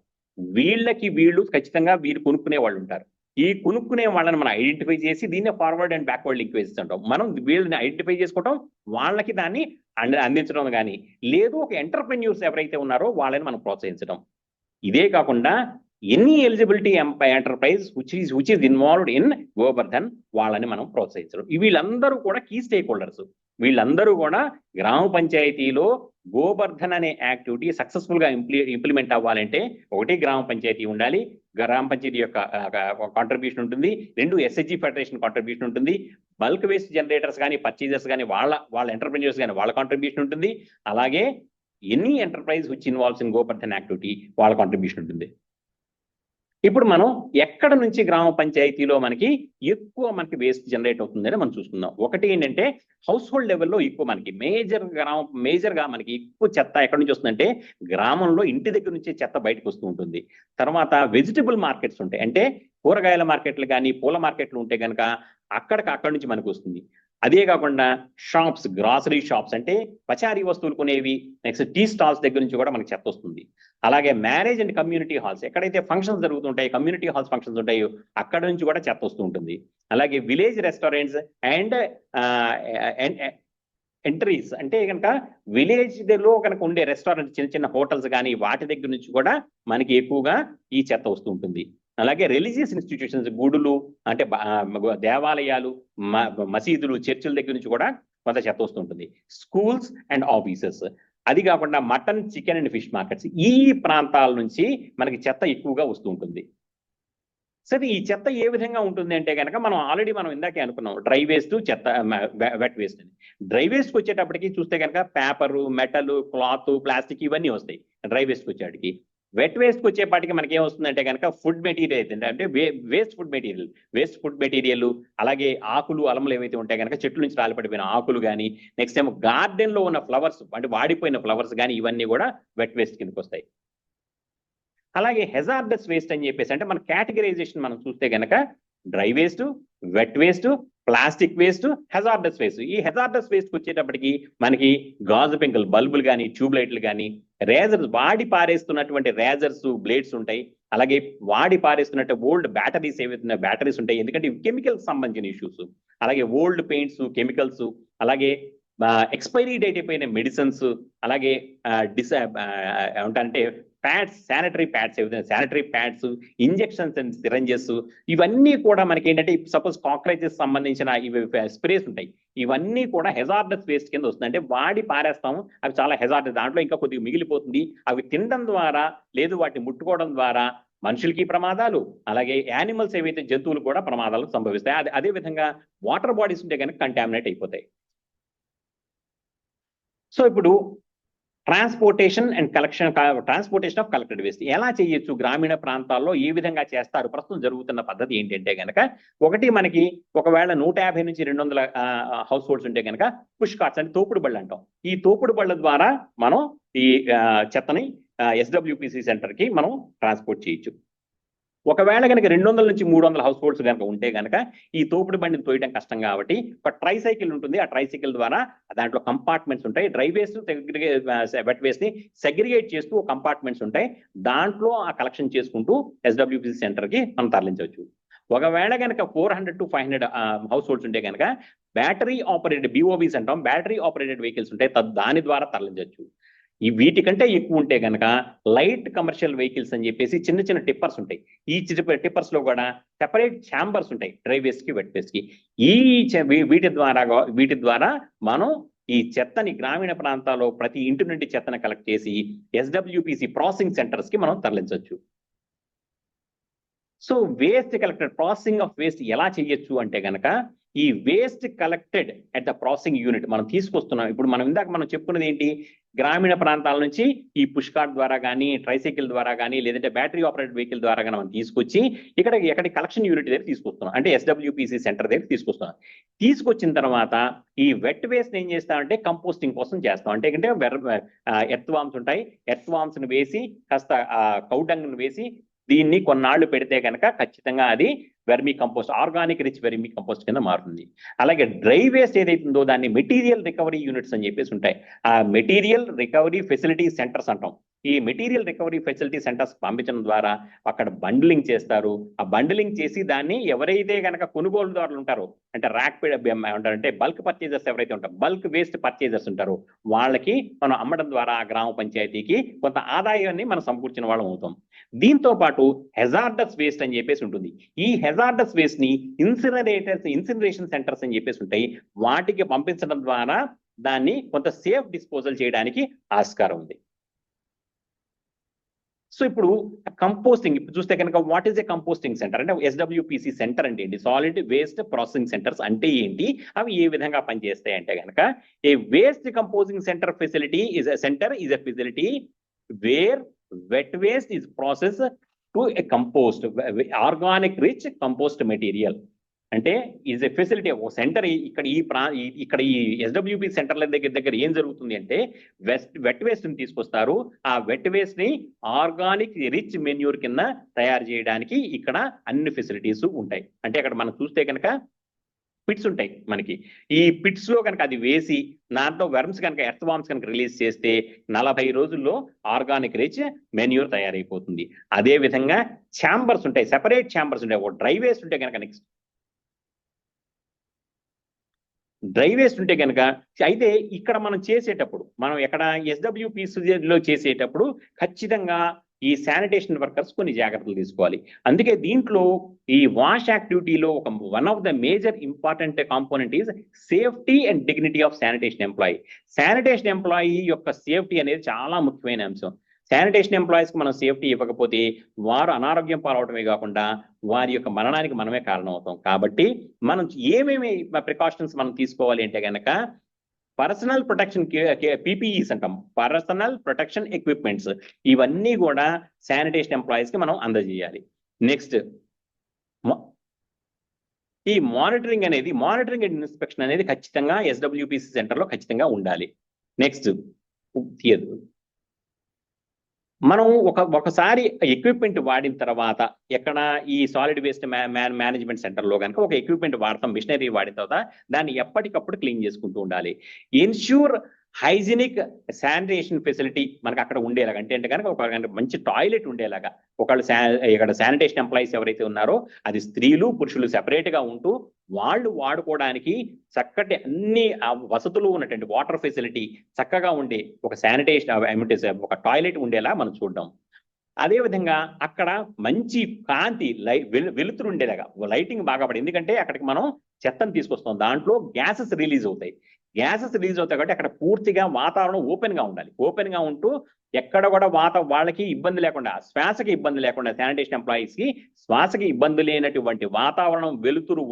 వీళ్ళు ఖచ్చితంగా కొనుక్కునే వాళ్ళు ఉంటారు. ఈ కొనుక్కునే వాళ్ళని మనం ఐడెంటిఫై చేసి దీన్ని ఫార్వర్డ్ అండ్ బ్యాక్వర్డ్ లింక్వేజ్ అంటాం. మనం వీళ్ళని ఐడెంటిఫై చేసుకోవడం, వాళ్ళకి దాన్ని అందించడం కానీ, లేదు ఒక ఎంటర్ప్రెన్యూర్స్ ఎవరైతే ఉన్నారో వాళ్ళని మనం ప్రోత్సహించడం. ఇదే కాకుండా any eligibility enterprise which is involved in Gobardhan వాళ్ళని మనం ప్రోత్సహించడం. వీళ్ళందరూ కూడా కీ స్టేక్ హోల్డర్స్. వీళ్ళందరూ కూడా గ్రామ పంచాయతీలో గోబర్ధన్ అనే యాక్టివిటీ సక్సెస్ఫుల్ గా ఇంప్లిమెంట్ అవ్వాలంటే ఒకటి గ్రామ పంచాయతీ ఉండాలి, గ్రామ పంచాయతీ యొక్క కాంట్రిబ్యూషన్ ఉంటుంది, రెండు ఎస్హెచ్జి ఫెడరేషన్ కాంట్రిబ్యూషన్ ఉంటుంది, బల్క్ వేస్ట్ జనరేటర్స్ కానీ పర్చేజర్స్ కానీ వాళ్ళ ఎంటర్ప్రెన్యూర్స్ కానీ వాళ్ళ కాంట్రిబ్యూషన్ ఉంటుంది, అలాగే any enterprise which involves in Gobardhan activity వాళ్ళ కాంట్రిబ్యూషన్ ఉంటుంది. ఇప్పుడు మనం ఎక్కడ నుంచి గ్రామ పంచాయతీలో మనకి వేస్ట్ జనరేట్ అవుతుందని మనం చూసుకుందాం. ఒకటి ఏంటంటే హౌస్ హోల్డ్ లెవెల్లో ఎక్కువ మనకి మేజర్గా మనకి ఎక్కువ చెత్త ఎక్కడి నుంచి వస్తుందంటే గ్రామంలో ఇంటి దగ్గర నుంచే చెత్త బయటకు వస్తూ ఉంటుంది. తర్వాత వెజిటబుల్ మార్కెట్స్ ఉంటాయి, అంటే కూరగాయల మార్కెట్లు కానీ పూల మార్కెట్లు ఉంటే కనుక అక్కడి నుంచి మనకు వస్తుంది. అదే కాకుండా షాప్స్, గ్రాసరీ షాప్స్ అంటే పచారీ వస్తువులు కొనేవి, నెక్స్ట్ టీ స్టాల్స్ దగ్గర నుంచి కూడా మనకి చెత్త వస్తుంది. అలాగే మ్యారేజ్ అండ్ కమ్యూనిటీ హాల్స్, ఎక్కడైతే ఫంక్షన్స్ జరుగుతుంటాయి, కమ్యూనిటీ హాల్స్ ఫంక్షన్స్ ఉంటాయో అక్కడ నుంచి కూడా చెత్త వస్తూ ఉంటుంది. అలాగే విలేజ్ రెస్టారెంట్స్ అండ్ ఎంట్రీస్ అంటే కనుక విలేజ్ లో కనుక ఉండే రెస్టారెంట్, చిన్న హోటల్స్ కానీ వాటి దగ్గర నుంచి కూడా మనకి ఎక్కువగా ఈ చెత్త వస్తూ ఉంటుంది. అలాగే రిలీజియస్ ఇన్స్టిట్యూషన్స్, గుడులు అంటే దేవాలయాలు, మసీదులు, చర్చిల దగ్గర నుంచి కూడా కొంత చెత్త వస్తుంటుంది. స్కూల్స్ అండ్ ఆఫీసెస్, అది కాకుండా mutton, chicken and fish markets, ఈ ప్రాంతాల నుంచి మనకి చెత్త ఎక్కువగా వస్తూ ఉంటుంది. సరే, ఈ చెత్త ఏ విధంగా ఉంటుంది అంటే కనుక మనం ఇందాకే అనుకున్నాం డ్రై వేస్ట్, చెత్త, వెట్ వేస్ట్ అని. డ్రై వేస్ట్కి వచ్చేటప్పటికి చూస్తే కనుక పేపరు, మెటల్, క్లాత్, ప్లాస్టిక్ ఇవన్నీ వస్తాయి డ్రై వేస్ట్కి వచ్చేటికి. వెట్ వేస్ట్కి వచ్చేపాటికి మనకి ఏమొస్తుందంటే కనుక ఫుడ్ మెటీరియల్ అంటే వేస్ట్ ఫుడ్ మెటీరియల్, అలాగే ఆకులు, అలములు ఏవైతే ఉంటాయి కనుక చెట్ల నుంచి రాలిపడిపోయిన ఆకులు కానీ, నెక్స్ట్ ఏమో గార్డెన్ లో ఉన్న ఫ్లవర్స్ అంటే వాడిపోయిన ఫ్లవర్స్ కానీ, ఇవన్నీ కూడా వెట్ వేస్ట్ కిందకి వస్తాయి. అలాగే హెజార్డస్ వేస్ట్ అని చెప్పేసి అంటే మన కేటగరైజేషన్ మనం చూస్తే కనుక dry waste, wet waste, plastic waste, hazardous waste. ఈ హెజార్డస్ వేస్ట్ వచ్చేటప్పటికి మనకి గాజు పెంకులు, బల్బులు కానీ, ట్యూబ్ లైట్లు కానీ, రేజర్స్, వాడి పారేస్తున్నటువంటి రేజర్స్, బ్లేడ్స్ ఉంటాయి. అలాగే వాడి పారేస్తున్నట్టు ఓల్డ్ బ్యాటరీస్ ఏవైతే బ్యాటరీస్ ఉంటాయి, ఎందుకంటే ఇవి కెమికల్స్ సంబంధించిన ఇష్యూస్. అలాగే ఓల్డ్ పెయింట్స్, కెమికల్స్, అలాగే ఎక్స్పైరీ డేట్ అయిపోయిన మెడిసిన్స్, అలాగే ఏమంటే pads, sanitary pads, sanitary pads, injections and syringes, ఇవన్నీ కూడా మనకి ఏంటంటే సపోజ్ కాక్రోచెస్ సంబంధించిన ఇవి స్ప్రేస్ ఉంటాయి, ఇవన్నీ కూడా హెజార్డస్ వేస్ట్ కింద వస్తుంది. అంటే వాడి పారేస్తాము, అవి చాలా హెజార్డస్, దాంట్లో ఇంకా కొద్దిగా మిగిలిపోతుంది. అవి తినడం ద్వారా లేదు వాటిని ముట్టుకోవడం ద్వారా మనుషులకి ప్రమాదాలు, అలాగే యానిమల్స్ ఏవైతే జంతువులు కూడా ప్రమాదాలు సంభవిస్తాయి. అదే విధంగా వాటర్ బాడీస్ ఉంటే కనుక కంటామినేట్ అయిపోతాయి. సో ఇప్పుడు ట్రాన్స్పోర్టేషన్ ఆఫ్ కలెక్టెడ్ వేస్ట్ ఎలా చేయొచ్చు, గ్రామీణ ప్రాంతాల్లో ఏ విధంగా చేస్తారు, ప్రస్తుతం జరుగుతున్న పద్ధతి ఏంటంటే కనుక, ఒకటి మనకి ఒకవేళ 150 నుంచి 200 హౌస్ హోల్డ్స్ ఉంటే కనుక పుష్ కార్ట్స్ అంటే తోపుడు బళ్ళు అంటాం. ఈ తోపుడు బళ్ళ ద్వారా మనం ఈ చెత్తని SWPC సెంటర్కి మనం ట్రాన్స్పోర్ట్ చేయొచ్చు. ఒకవేళ కనుక 200 నుంచి 300 హౌస్ హోల్డ్స్ కనుక ఉంటే కనుక ఈ తోపుడు బండిని తోయడం కష్టం కాబట్టి ఒక ట్రైసైకిల్ ఉంటుంది. ఆ ట్రైసైకిల్ ద్వారా దాంట్లో కంపార్ట్మెంట్స్ ఉంటాయి. డ్రై వేస్ట్, వెట్ వేస్ట్ ని సెగ్రిగేట్ చేస్తూ కంపార్ట్మెంట్స్ ఉంటాయి. దాంట్లో ఆ కలెక్షన్ చేసుకుంటూ SWPC సెంటర్కి మనం తరలించవచ్చు. ఒకవేళ కనుక 400 to 500 హౌస్ హోల్డ్స్ ఉంటే కనుక బ్యాటరీ ఆపరేటెడ్ BOVs అంటాం, బ్యాటరీ ఆపరేటెడ్ వెహికల్స్ ఉంటాయి, దాని ద్వారా తరలించవచ్చు. ఈ వీటికంటే ఎక్కువ ఉంటే కనుక లైట్ కమర్షియల్ వెహికల్స్ అని చెప్పేసి చిన్న చిన్న టిప్పర్స్ ఉంటాయి. ఈ టిప్పర్స్ లో కూడా సెపరేట్ ఛాంబర్స్ ఉంటాయి, డ్రై వేస్ట్ కి, వెట్ వేస్ట్ కి. వీటి ద్వారా మనం ఈ చెత్తని గ్రామీణ ప్రాంతాల్లో ప్రతి ఇంటి నుండి చెత్తను కలెక్ట్ చేసి SWPC ప్రాసెసింగ్ సెంటర్స్ కి మనం తరలించవచ్చు. So waste collected, processing of waste ఎలా చేయొచ్చు అంటే కనుక, ఈ waste collected at the processing unit మనం తీసుకొస్తున్నాం. ఇప్పుడు మనం ఇందాక మనం చెప్పుకున్నది ఏంటి, గ్రామీణ ప్రాంతాల నుంచి ఈ పుష్ కార్ట్ ద్వారా కానీ, ట్రైసైకిల్ ద్వారా కానీ, లేదంటే బ్యాటరీ ఆపరేటెడ్ వెహికల్ ద్వారా కానీ మనం తీసుకొచ్చి ఎక్కడి కలెక్షన్ యూనిట్ దగ్గర తీసుకొస్తున్నాం, అంటే SWPC సెంటర్ దగ్గర తీసుకొస్తున్నాం. తీసుకొచ్చిన తర్వాత ఈ వెట్ వేస్ట్ ఏం చేస్తామంటే కంపోస్టింగ్ కోసం చేస్తాం. అంటే ఎర్త్ వామ్స్ ఉంటాయి, ఎర్త్ వామ్స్ ని వేసి కాస్త కౌడంగ్ ని వేసి దీన్ని కొన్నాళ్ళు పెడితే కనుక ఖచ్చితంగా అది vermi compost, organic rich vermi compost కింద మారుతుంది. అలాగే డ్రై వేస్ట్ ఏదైతుందో దాన్ని మెటీరియల్ రికవరీ యూనిట్స్ అని చెప్పేసి ఉంటాయి. ఆ మెటీరియల్ రికవరీ ఫెసిలిటీ సెంటర్స్ అంటాం. ఈ మెటీరియల్ రికవరీ ఫెసిలిటీ సెంటర్స్ పంపించడం ద్వారా అక్కడ బండిలింగ్ చేస్తారు. ఆ బండిలింగ్ చేసి దాన్ని ఎవరైతే కనుక కొనుగోలుదారులు ఉంటారో, అంటే అంటే బల్క్ పర్చేజర్స్ ఎవరైతే ఉంటారో, బల్క్ వేస్ట్ పర్చేజర్స్ ఉంటారో, వాళ్ళకి మనం అమ్మడం ద్వారా ఆ గ్రామ పంచాయతీకి కొంత ఆదాయాన్ని మనం సమకూర్చిన వాళ్ళం అవుతాం. దీంతో పాటు హెజార్డస్ వేస్ట్ అని చెప్పేసి ఉంటుంది. ఈ హెజార్డస్ వేస్ట్ ని ఇన్సినరేషన్ సెంటర్స్ అని చెప్పేసి ఉంటాయి. వాటికి పంపించడం ద్వారా దాన్ని కొంత సేఫ్ డిస్పోజల్ చేయడానికి ఆస్కారం ఉంది. సో ఇప్పుడు కంపోస్టింగ్ ఇప్పుడు చూస్తే కనుక what is a composting centre అంటే SWPC సెంటర్ అంటే ఏంటి, సాలిడ్ వేస్ట్ ప్రాసెసింగ్ సెంటర్స్ అంటే ఏంటి, అవి ఏ విధంగా పనిచేస్తాయి అంటే కనుక, a waste composting centre facility is a facility where wet waste is process to a compost organic rich compost material. అంటే ఈజ్ ఎ ఫెసిలిటీ ఒక సెంటర్. ఇక్కడ ఈ SWPC సెంటర్ల దగ్గర ఏం జరుగుతుంది అంటే వెట్ వేస్ట్ ని తీసుకొస్తారు. ఆ వెట్ వేస్ట్ ని ఆర్గానిక్ రిచ్ మెన్యూర్ కింద తయారు చేయడానికి ఇక్కడ అన్ని ఫెసిలిటీస్ ఉంటాయి. అంటే అక్కడ మనం చూస్తే కనుక పిట్స్ ఉంటాయి మనకి. ఈ పిట్స్ లో కనుక అది వేసి దాంట్లో వర్మ్స్ కనుక ఎర్త్ వామ్స్ కనుక రిలీజ్ చేస్తే 40 రోజుల్లో ఆర్గానిక్ రిచ్ మెన్యూర్ తయారైపోతుంది. అదే విధంగా ఛాంబర్స్ ఉంటాయి, సెపరేట్ ఛాంబర్స్ ఉంటాయి. ఒక డ్రై వేస్ట్ ఉంటే కనుక నెక్స్ట్ డ్రై వేస్ట్ ఉంటే కనుక, అయితే ఇక్కడ మనం చేసేటప్పుడు మనం ఎక్కడ SWPCలో చేసేటప్పుడు ఖచ్చితంగా ఈ శానిటేషన్ వర్కర్స్ కొన్ని జాగ్రత్తలు తీసుకోవాలి. అందుకే దీంట్లో ఈ వాష్ యాక్టివిటీలో one of the major important component is safety and dignity of sanitation employee. Sanitation employee యొక్క సేఫ్టీ అనేది చాలా ముఖ్యమైన అంశం. శానిటేషన్ ఎంప్లాయీస్కి మనం సేఫ్టీ ఇవ్వకపోతే వారు అనారోగ్యం పాలవడమే కాకుండా వారి యొక్క మరణానికి మనమే కారణం అవుతాం. కాబట్టి మనం ఏమేమి ప్రికాషన్స్ మనం తీసుకోవాలి అంటే కనుక, పర్సనల్ ప్రొటెక్షన్ PPEs అంటాం, పర్సనల్ ప్రొటెక్షన్ ఎక్విప్మెంట్స్, ఇవన్నీ కూడా శానిటేషన్ ఎంప్లాయీస్కి మనం అందజేయాలి. నెక్స్ట్ ఈ మానిటరింగ్ అండ్ ఇన్స్పెక్షన్ అనేది ఖచ్చితంగా SWPC సెంటర్లో ఖచ్చితంగా ఉండాలి. నెక్స్ట్ మనం ఒకసారి ఎక్విప్మెంట్ వాడిన తర్వాత ఎక్కడ ఈ సాలిడ్ వేస్ట్ మేనేజ్మెంట్ సెంటర్లో కనుక ఒక ఎక్విప్మెంట్ వాడతాం, మిషనరీ వాడిన తర్వాత దాన్ని ఎప్పటికప్పుడు క్లీన్ చేసుకుంటూ ఉండాలి. ఎన్ష్యూర్ హైజీనిక్ శానిటేషన్ ఫెసిలిటీ మనకు అక్కడ ఉండేలాగా, అంటే కనుక ఒక మంచి టాయిలెట్ ఉండేలాగా, ఇక్కడ శానిటేషన్ ఎంప్లాయీస్ ఎవరైతే ఉన్నారో అది స్త్రీలు పురుషులు సెపరేట్ గా ఉంటూ వాళ్ళు వాడుకోవడానికి చక్కటి అన్ని వసతులు ఉన్నటువంటి వాటర్ ఫెసిలిటీ చక్కగా ఉండే ఒక శానిటేషన్ ఒక టాయిలెట్ ఉండేలా మనం చూడడం. అదేవిధంగా అక్కడ మంచి కాంతి వెలుతురు ఉండేలాగా లైటింగ్ బాగా పడి, ఎందుకంటే అక్కడికి మనం చెత్తను తీసుకొస్తాం, దాంట్లో గ్యాసెస్ రిలీజ్ అవుతాయి. గ్యాసెస్ రిలీజ్ అవుతాయి కాబట్టి అక్కడ పూర్తిగా వాతావరణం ఓపెన్ గా ఉండాలి. ఓపెన్ గా ఉంటూ ఎక్కడ కూడా వాళ్ళకి ఇబ్బంది లేకుండా, శ్వాసకి ఇబ్బంది లేకుండా, శానిటేషన్ ఎంప్లాయీస్ కి శ్వాసకి ఇబ్బంది లేనటువంటి వాతావరణం వెలుతురు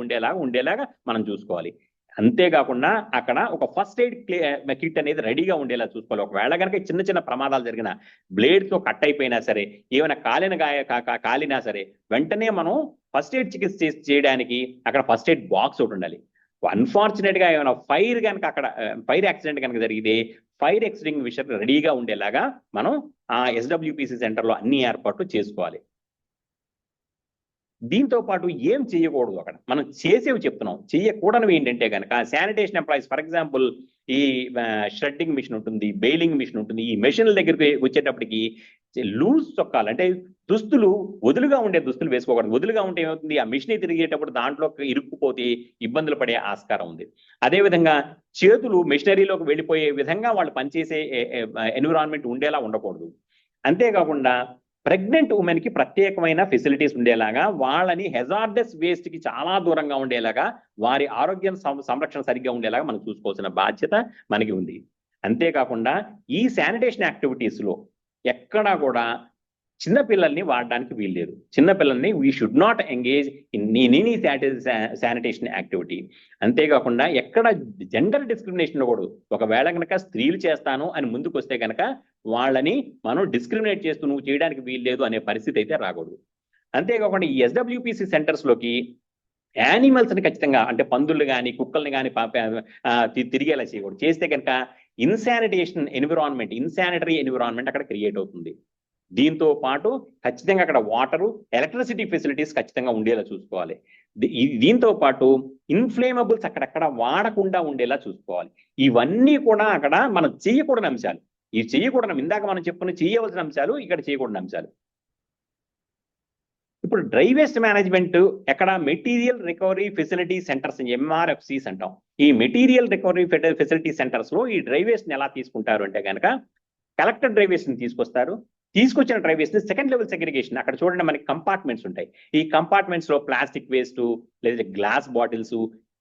ఉండేలాగా మనం చూసుకోవాలి. అంతేకాకుండా అక్కడ ఒక ఫస్ట్ ఎయిడ్ కిట్ అనేది రెడీగా ఉండేలా చూసుకోవాలి. ఒకవేళ కనుక చిన్న చిన్న ప్రమాదాలు జరిగిన, బ్లేడ్ తో కట్ అయిపోయినా సరే, ఏమైనా కాలినా సరే, వెంటనే మనం ఫస్ట్ ఎయిడ్ చికిత్స చేయడానికి అక్కడ ఫస్ట్ ఎయిడ్ బాక్స్ ఒకటి ఉండాలి. అన్ఫార్చునేట్ గా ఏమైనా ఫైర్ యాక్సిడెంట్ కనుక జరిగితే ఫైర్ ఎక్స్టింగ్విషర్ రెడీగా ఉండేలాగా మనం ఆ ఎస్డబ్ల్యూపీసీ సెంటర్లో అన్ని ఏర్పాట్లు చేసుకోవాలి. దీంతో పాటు ఏం చేయకూడదు, అక్కడ మనం చేసేవి చెప్తున్నాం, చేయకూడనివి ఏంటంటే కనుక శానిటేషన్ ఎంప్లాయీస్, ఫర్ ఎగ్జాంపుల్ ఈ షెడ్డింగ్ మిషన్ ఉంటుంది, బెయిలింగ్ మిషన్ ఉంటుంది, ఈ మెషిన్ల దగ్గరికి వచ్చేటప్పటికి లూజ్ చొక్కాలు అంటే దుస్తులు వదులుగా ఉండే దుస్తులు వేసుకోకూడదు. వదులుగా ఉంటే ఏమవుతుంది, ఆ మిషన్ తిరిగేటప్పుడు దాంట్లో ఇరుక్కుపోతే ఇబ్బందులు పడే ఆస్కారం ఉంది. అదేవిధంగా చేతులు మెషినరీలోకి వెళ్ళిపోయే విధంగా వాళ్ళు పనిచేసే ఎన్విరాన్మెంట్ ఉండేలా ఉండకూడదు. అంతేకాకుండా ప్రెగ్నెంట్ ఉమెన్ కి ప్రత్యేకమైన ఫెసిలిటీస్ ఉండేలాగా, వాళ్ళని హెజార్డస్ వేస్ట్ కి చాలా దూరంగా ఉండేలాగా, వారి ఆరోగ్యం సంరక్షణ సరిగ్గా ఉండేలాగా మనం చూసుకోవాల్సిన బాధ్యత మనకి ఉంది. అంతేకాకుండా ఈ శానిటేషన్ యాక్టివిటీస్ లో ఎక్కడా కూడా చిన్నపిల్లల్ని వాడడానికి వీల్లేదు. చిన్నపిల్లల్ని we should not engage in any sanitation activity. అంతేకాకుండా ఎక్కడ జెండర్ డిస్క్రిమినేషన్ కూడా, ఒకవేళ కనుక స్త్రీలు చేస్తాను అని ముందుకు వస్తే కనుక వాళ్ళని మనం డిస్క్రిమినేట్ చేస్తూ నువ్వు చేయడానికి వీల్లేదు అనే పరిస్థితి అయితే రాకూడదు. అంతేకాకుండా ఈ ఎస్డబ్ల్యూపీసీ సెంటర్స్ లోకి యానిమల్స్ ని ఖచ్చితంగా, అంటే పందులు కానీ కుక్కల్ని కానీ తిరిగేలా చేయకూడదు. చేస్తే కనుక ఇన్సానిటరీ ఎన్విరాన్మెంట్ అక్కడ క్రియేట్ అవుతుంది. దీంతో పాటు ఖచ్చితంగా అక్కడ వాటరు, ఎలక్ట్రిసిటీ ఫెసిలిటీస్ ఖచ్చితంగా ఉండేలా చూసుకోవాలి. దీంతో పాటు ఇన్ఫ్లేమబుల్స్ అక్కడక్కడ వాడకుండా ఉండేలా చూసుకోవాలి. ఇవన్నీ కూడా అక్కడ మనం చేయకూడని అంశాలు. ఈ చేయకూడని, ఇందాక మనం చెప్పుకుని చేయవలసిన అంశాలు, ఇక్కడ చేయకూడని అంశాలు. ఇప్పుడు డ్రై వేస్ట్ మేనేజ్మెంట్ ఎక్కడ మెటీరియల్ రికవరీ ఫెసిలిటీ సెంటర్స్, ఎంఆర్ఎఫ్సిస్ అంటాం. ఈ మెటీరియల్ రికవరీ ఫెసిలిటీ సెంటర్స్ లో ఈ డ్రై వేస్ట్ ని ఎలా తీసుకుంటారు అంటే కనుక, కలెక్టర్ డ్రై వేస్ట్ ని తీసుకొస్తారు. తీసుకొచ్చిన డ్రై వేస్ట్ ని సెకండ్ లెవెల్ సెగ్రిగేషన్, అక్కడ చూడండి మనకి కంపార్ట్మెంట్స్ ఉంటాయి. ఈ కంపార్ట్మెంట్స్ లో ప్లాస్టిక్ వేస్ట్, లేదా గ్లాస్ బాటిల్స్,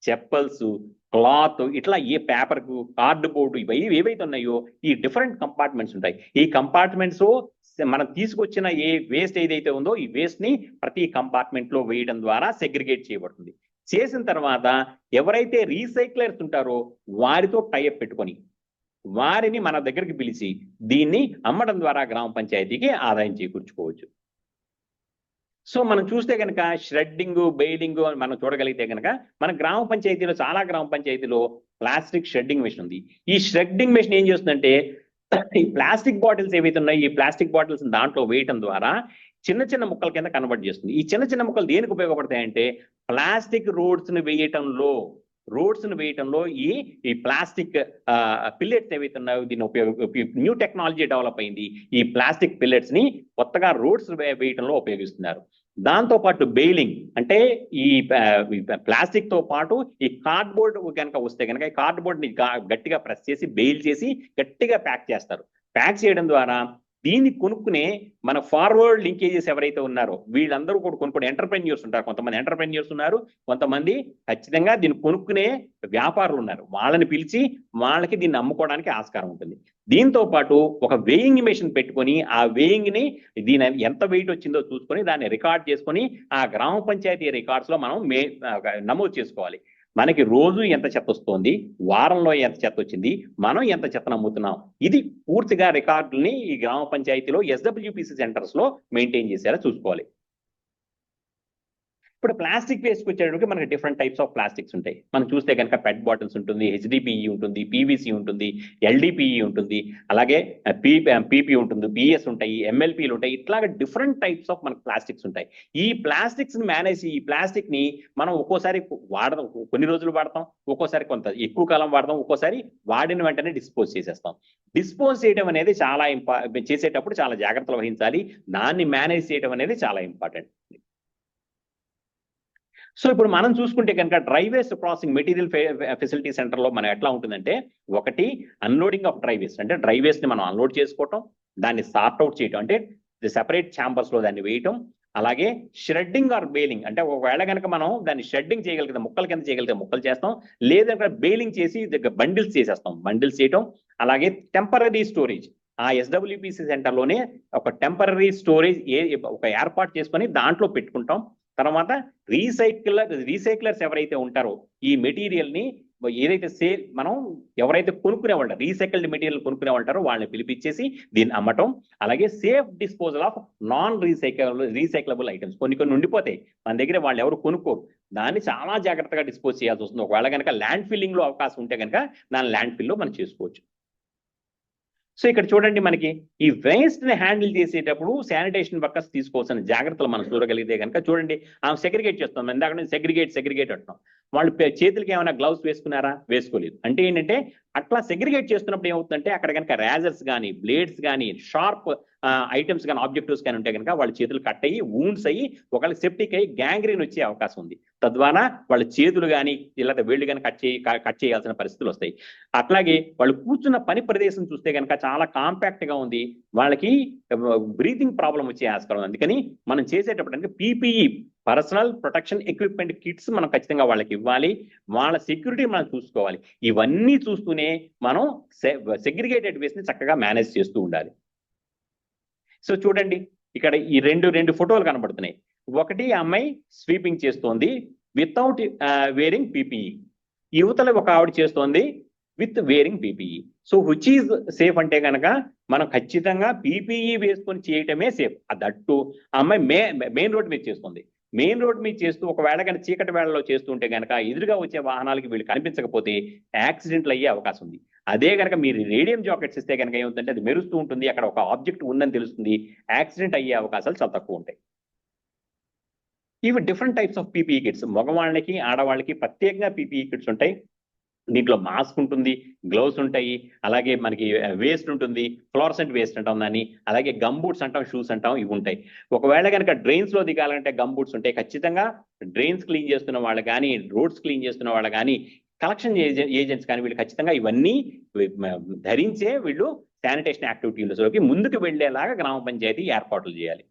చెప్పల్స్, క్లాత్, ఇట్లా ఏ పేపర్, కార్డు బోర్డు, ఇవి ఏవైతే ఉన్నాయో ఈ డిఫరెంట్ కంపార్ట్మెంట్స్ ఉంటాయి. ఈ కంపార్ట్మెంట్స్ మనం తీసుకొచ్చిన ఏ వేస్ట్ ఏదైతే ఉందో ఈ వేస్ట్ ని ప్రతి కంపార్ట్మెంట్ లో వేయడం ద్వారా సెగ్రిగేట్ చేయబడుతుంది. చేసిన తర్వాత ఎవరైతే రీసైక్లర్స్ ఉంటారో వారితో టైఅప్ పెట్టుకొని వారిని మన దగ్గరికి పిలిచి దీన్ని అమ్మడం ద్వారా గ్రామ పంచాయతీకి ఆదాయం చేకూర్చుకోవచ్చు. సో మనం చూస్తే కనుక షెడ్డింగ్, బెయిలింగ్ మనం చూడగలిగితే కనుక మన గ్రామ పంచాయతీలో, చాలా గ్రామ పంచాయతీలో ప్లాస్టిక్ షెడ్డింగ్ మెషిన్ ఉంది. ఈ షెడ్డింగ్ మెషిన్ ఏం చేస్తుందంటే, ఈ ప్లాస్టిక్ బాటిల్స్ ఏవైతే ఉన్నాయో ఈ ప్లాస్టిక్ బాటిల్స్ దాంట్లో వేయటం ద్వారా చిన్న చిన్న ముక్కల కింద కన్వర్ట్ చేస్తుంది. ఈ చిన్న చిన్న ముక్కలు దేనికి ఉపయోగపడతాయంటే, ప్లాస్టిక్ రోడ్స్ ని వేయటంలో ఈ ప్లాస్టిక్ పిల్లెట్స్ ఏవైతే ఉన్నాయో దీన్ని న్యూ టెక్నాలజీ డెవలప్ అయింది. ఈ ప్లాస్టిక్ పిల్లెట్స్ ని కొత్తగా రోడ్స్ వేయటంలో ఉపయోగిస్తున్నారు. దాంతో పాటు బెయిలింగ్ అంటే ఈ ప్లాస్టిక్ తో పాటు ఈ కార్డ్బోర్డ్ కనుక వస్తే కనుక ఈ కార్డ్బోర్డ్ ని గట్టిగా ప్రెస్ చేసి బెయిల్ చేసి గట్టిగా ప్యాక్ చేస్తారు. ప్యాక్ చేయడం ద్వారా దీన్ని కొనుక్కునే మన ఫార్వర్డ్ లింకేజెస్ ఎవరైతే ఉన్నారో వీళ్ళందరూ కూడా కొనుక్కునే ఎంటర్ప్రెన్యూర్స్ ఉంటారు. కొంతమంది ఎంటర్ప్రెన్యూర్స్ ఉన్నారు, కొంతమంది ఖచ్చితంగా దీన్ని కొనుక్కునే వ్యాపారులు ఉన్నారు. వాళ్ళని పిలిచి వాళ్ళకి దీన్ని అమ్ముకోవడానికి ఆస్కారం ఉంటుంది. దీంతో పాటు ఒక వేయింగ్ మెషిన్ పెట్టుకొని ఆ వేయింగ్ ని దీని ఎంత వెయిట్ వచ్చిందో చూసుకొని దాన్ని రికార్డ్ చేసుకొని ఆ గ్రామ పంచాయతీ రికార్డ్స్ లో మనం నమోదు చేసుకోవాలి. మనకి రోజు ఎంత చెత్త వస్తుంది, వారంలో ఎంత చెత్త వచ్చింది, మనం ఎంత చెత్తను అమ్ముతున్నాం, ఇది పూర్తిగా రికార్డుల్ని ఈ గ్రామ పంచాయతీలో ఎస్డబ్ల్యూపీసీ సెంటర్స్ లో మెయింటైన్ చేసేలా చూసుకోవాలి. ఇప్పుడు ప్లాస్టిక్ వేస్ట్ వచ్చేటప్పటికి మనకి డిఫరెంట్ టైప్స్ ఆఫ్ ప్లాస్టిక్స్ ఉంటాయి. మనం చూస్తే కనుక పెట్ బాటిల్స్ ఉంటుంది, హెచ్డిపిఈ ఉంటుంది, పీవీసీ ఉంటుంది, ఎల్డిపిఈ ఉంటుంది, అలాగే పీపీ ఉంటుంది, పిఎస్ ఉంటాయి, ఎంఎల్పీలు ఉంటాయి. ఇట్లాగా డిఫరెంట్ టైప్స్ ఆఫ్ మనకు ప్లాస్టిక్స్ ఉంటాయి. ఈ ప్లాస్టిక్స్ ని మేనేజ్, ఈ ప్లాస్టిక్ ని మనం ఒక్కోసారి వాడదాం, కొన్ని రోజులు వాడతాం, ఒక్కోసారి కొంత ఎక్కువ కాలం వాడదాం, ఒక్కోసారి వాడిన వెంటనే డిస్పోజ్ చేసేస్తాం. డిస్పోజ్ చేయడం అనేది చాలా చేసేటప్పుడు చాలా జాగ్రత్తలు వహించాలి. దాన్ని మేనేజ్ చేయడం అనేది చాలా ఇంపార్టెంట్. సో ఇప్పుడు మనం చూసుకుంటే కనుక dry waste processing material facility centre లో మనం ఎట్లా ఉంటుందంటే, ఒకటి అన్లోడింగ్ ఆఫ్ డ్రై వేస్ట్, అంటే డ్రై వేస్ట్ ని మనం అన్లోడ్ చేసుకోవటం, దాన్ని సార్ట్ అవుట్ చేయటం, అంటే సెపరేట్ ఛాంబర్స్ లో దాన్ని వేయటం, అలాగే షెడ్డింగ్ ఆర్ బేలింగ్, అంటే ఒకవేళ కనుక మనం దాన్ని షెడ్డింగ్ చేయగలిగితే ముక్కల కింద చేయగలిగితే ముక్కలు చేస్తాం, లేదంటే బేలింగ్ చేసి బండిల్స్ చేసేస్తాం, బండిల్స్ చేయటం. అలాగే టెంపరరీ స్టోరేజ్, ఆ ఎస్డబ్ల్యూపిసి సెంటర్లోనే ఒక టెంపరరీ స్టోరేజ్ ఒక ఏర్పాటు చేసుకొని దాంట్లో పెట్టుకుంటాం. తర్వాత రీసైక్లర్స్ ఎవరైతే ఉంటారో ఈ మెటీరియల్ ని ఏదైతే మనం ఎవరైతే కొనుక్కునే వాళ్ళు రీసైకిల్డ్ మెటీరియల్ కొనుక్కునే ఉంటారో వాళ్ళని పిలిపించేసి దీన్ని అమ్మటం. అలాగే safe disposal of non recyclable items, కొన్ని ఉండిపోతాయి మన దగ్గర, వాళ్ళు ఎవరు కొనుక్కోరు, దాన్ని చాలా జాగ్రత్తగా డిస్పోజ్ చేయాల్సి వస్తుంది. ఒకవేళ కనుక ల్యాండ్ ఫిల్లింగ్ లో అవకాశం ఉంటే కనుక దాన్ని ల్యాండ్ ఫిల్ లో మనం చేసుకోవచ్చు. సో ఇక్కడ చూడండి, మనకి ఈ వేస్ట్ ని హ్యాండిల్ చేసేటప్పుడు శానిటేషన్ వర్కర్స్ తీసుకోవాల్సిన జాగ్రత్తలు మనం చూడగలిగితే కనుక చూడండి, ఆమె సెగ్రిగేట్ చేస్తాం, ఇందాక నుంచి సెగ్రిగేట్ అంటున్నాం. వాళ్ళు చేతులకి ఏమైనా గ్లౌస్ వేసుకున్నారా? వేసుకోలేదు. అంటే ఏంటంటే అట్లా సెగ్రిగేట్ చేస్తున్నప్పుడు ఏమవుతుందంటే అక్కడ కనుక రేజర్స్ కానీ, బ్లేడ్స్ కానీ, షార్ప్ ఐటమ్స్ కానీ, ఆబ్జెక్టివ్స్ కానీ ఉంటే కనుక వాళ్ళ చేతులు కట్ అయ్యి వూండ్స్ అయ్యి ఒకవేళ సెప్టిక్ అయ్యి గ్యాంగ్రీన్ వచ్చే అవకాశం ఉంది. తద్వారా వాళ్ళ చేతులు కానీ ఇలా వేళ్ళు కానీ కట్ చేయాల్సిన పరిస్థితులు వస్తాయి. అట్లాగే వాళ్ళు కూర్చున్న పని ప్రదేశం చూస్తే కనుక చాలా కాంపాక్ట్ గా ఉంది, వాళ్ళకి బ్రీతింగ్ ప్రాబ్లం వచ్చే ఆస్కారం. అందుకని మనం చేసేటప్పుడు అంటే PPE, personal protection equipment kits మనం ఖచ్చితంగా వాళ్ళకి ఇవ్వాలి, వాళ్ళ సెక్యూరిటీ మనం చూసుకోవాలి. ఇవన్నీ చూస్తూనే మనం సెగ్రిగేటెడ్ వేస్ట్ ని చక్కగా మేనేజ్ చేస్తూ ఉండాలి. సో చూడండి, ఇక్కడ ఈ రెండు ఫోటోలు కనబడుతున్నాయి. ఒకటి అమ్మాయి స్వీపింగ్ చేస్తోంది వితౌట్ వేరింగ్ పీపీఈ, యువతల ఒక ఆవిడ చేస్తోంది with wearing PPE. So which is safe అంటే కనుక మనం ఖచ్చితంగా పీపీఈ వేసుకొని చేయటమే సేఫ్. దట్టు అమ్మాయి మెయిన్ రోడ్ మీద చేస్తుంది. మెయిన్ రోడ్ మీద చేస్తూ ఒకవేళ కనుక చీకటి వేళలో చేస్తుంటే కనుక ఎదురుగా వచ్చే వాహనాలకి వీళ్ళు కనిపించకపోతే యాక్సిడెంట్లు అయ్యే అవకాశం ఉంది. అదే కనుక మీరు రేడియం జాకెట్స్ ఇస్తే కనుక ఏమవుతుందంటే అది మెరుస్తూ ఉంటుంది, అక్కడ ఒక ఆబ్జెక్ట్ ఉందని తెలుస్తుంది, యాక్సిడెంట్ అయ్యే అవకాశాలు చాలా తక్కువ ఉంటాయి. ఇవి different types of PPE kits, మగవాళ్ళకి ఆడవాళ్ళకి ప్రత్యేకంగా పీపీఈ కిట్స్ ఉంటాయి. దీంట్లో మాస్క్ ఉంటుంది, గ్లౌస్ ఉంటాయి, అలాగే మనకి వేస్ట్ ఉంటుంది, ఫ్లోరసెంట్ వేస్ట్ అంటాం దాన్ని, అలాగే గమ్ బూట్స్ అంటాం, షూస్ అంటాం, ఇవి ఉంటాయి. ఒకవేళ కనుక డ్రైన్స్ లో దిగాలంటే గమ్ బూట్స్ ఉంటాయి. ఖచ్చితంగా డ్రైన్స్ క్లీన్ చేస్తున్న వాళ్ళు కానీ, రోడ్స్ క్లీన్ చేస్తున్న వాళ్ళు కానీ, కలెక్షన్ ఏజెంట్స్ కానీ వీళ్ళు ఖచ్చితంగా ఇవన్నీ ధరించే వీళ్ళు శానిటేషన్ యాక్టివిటీలలోకి ముందుకు వెళ్లేలాగా గ్రామ పంచాయతీ ఏర్పాట్లు చేయాలి.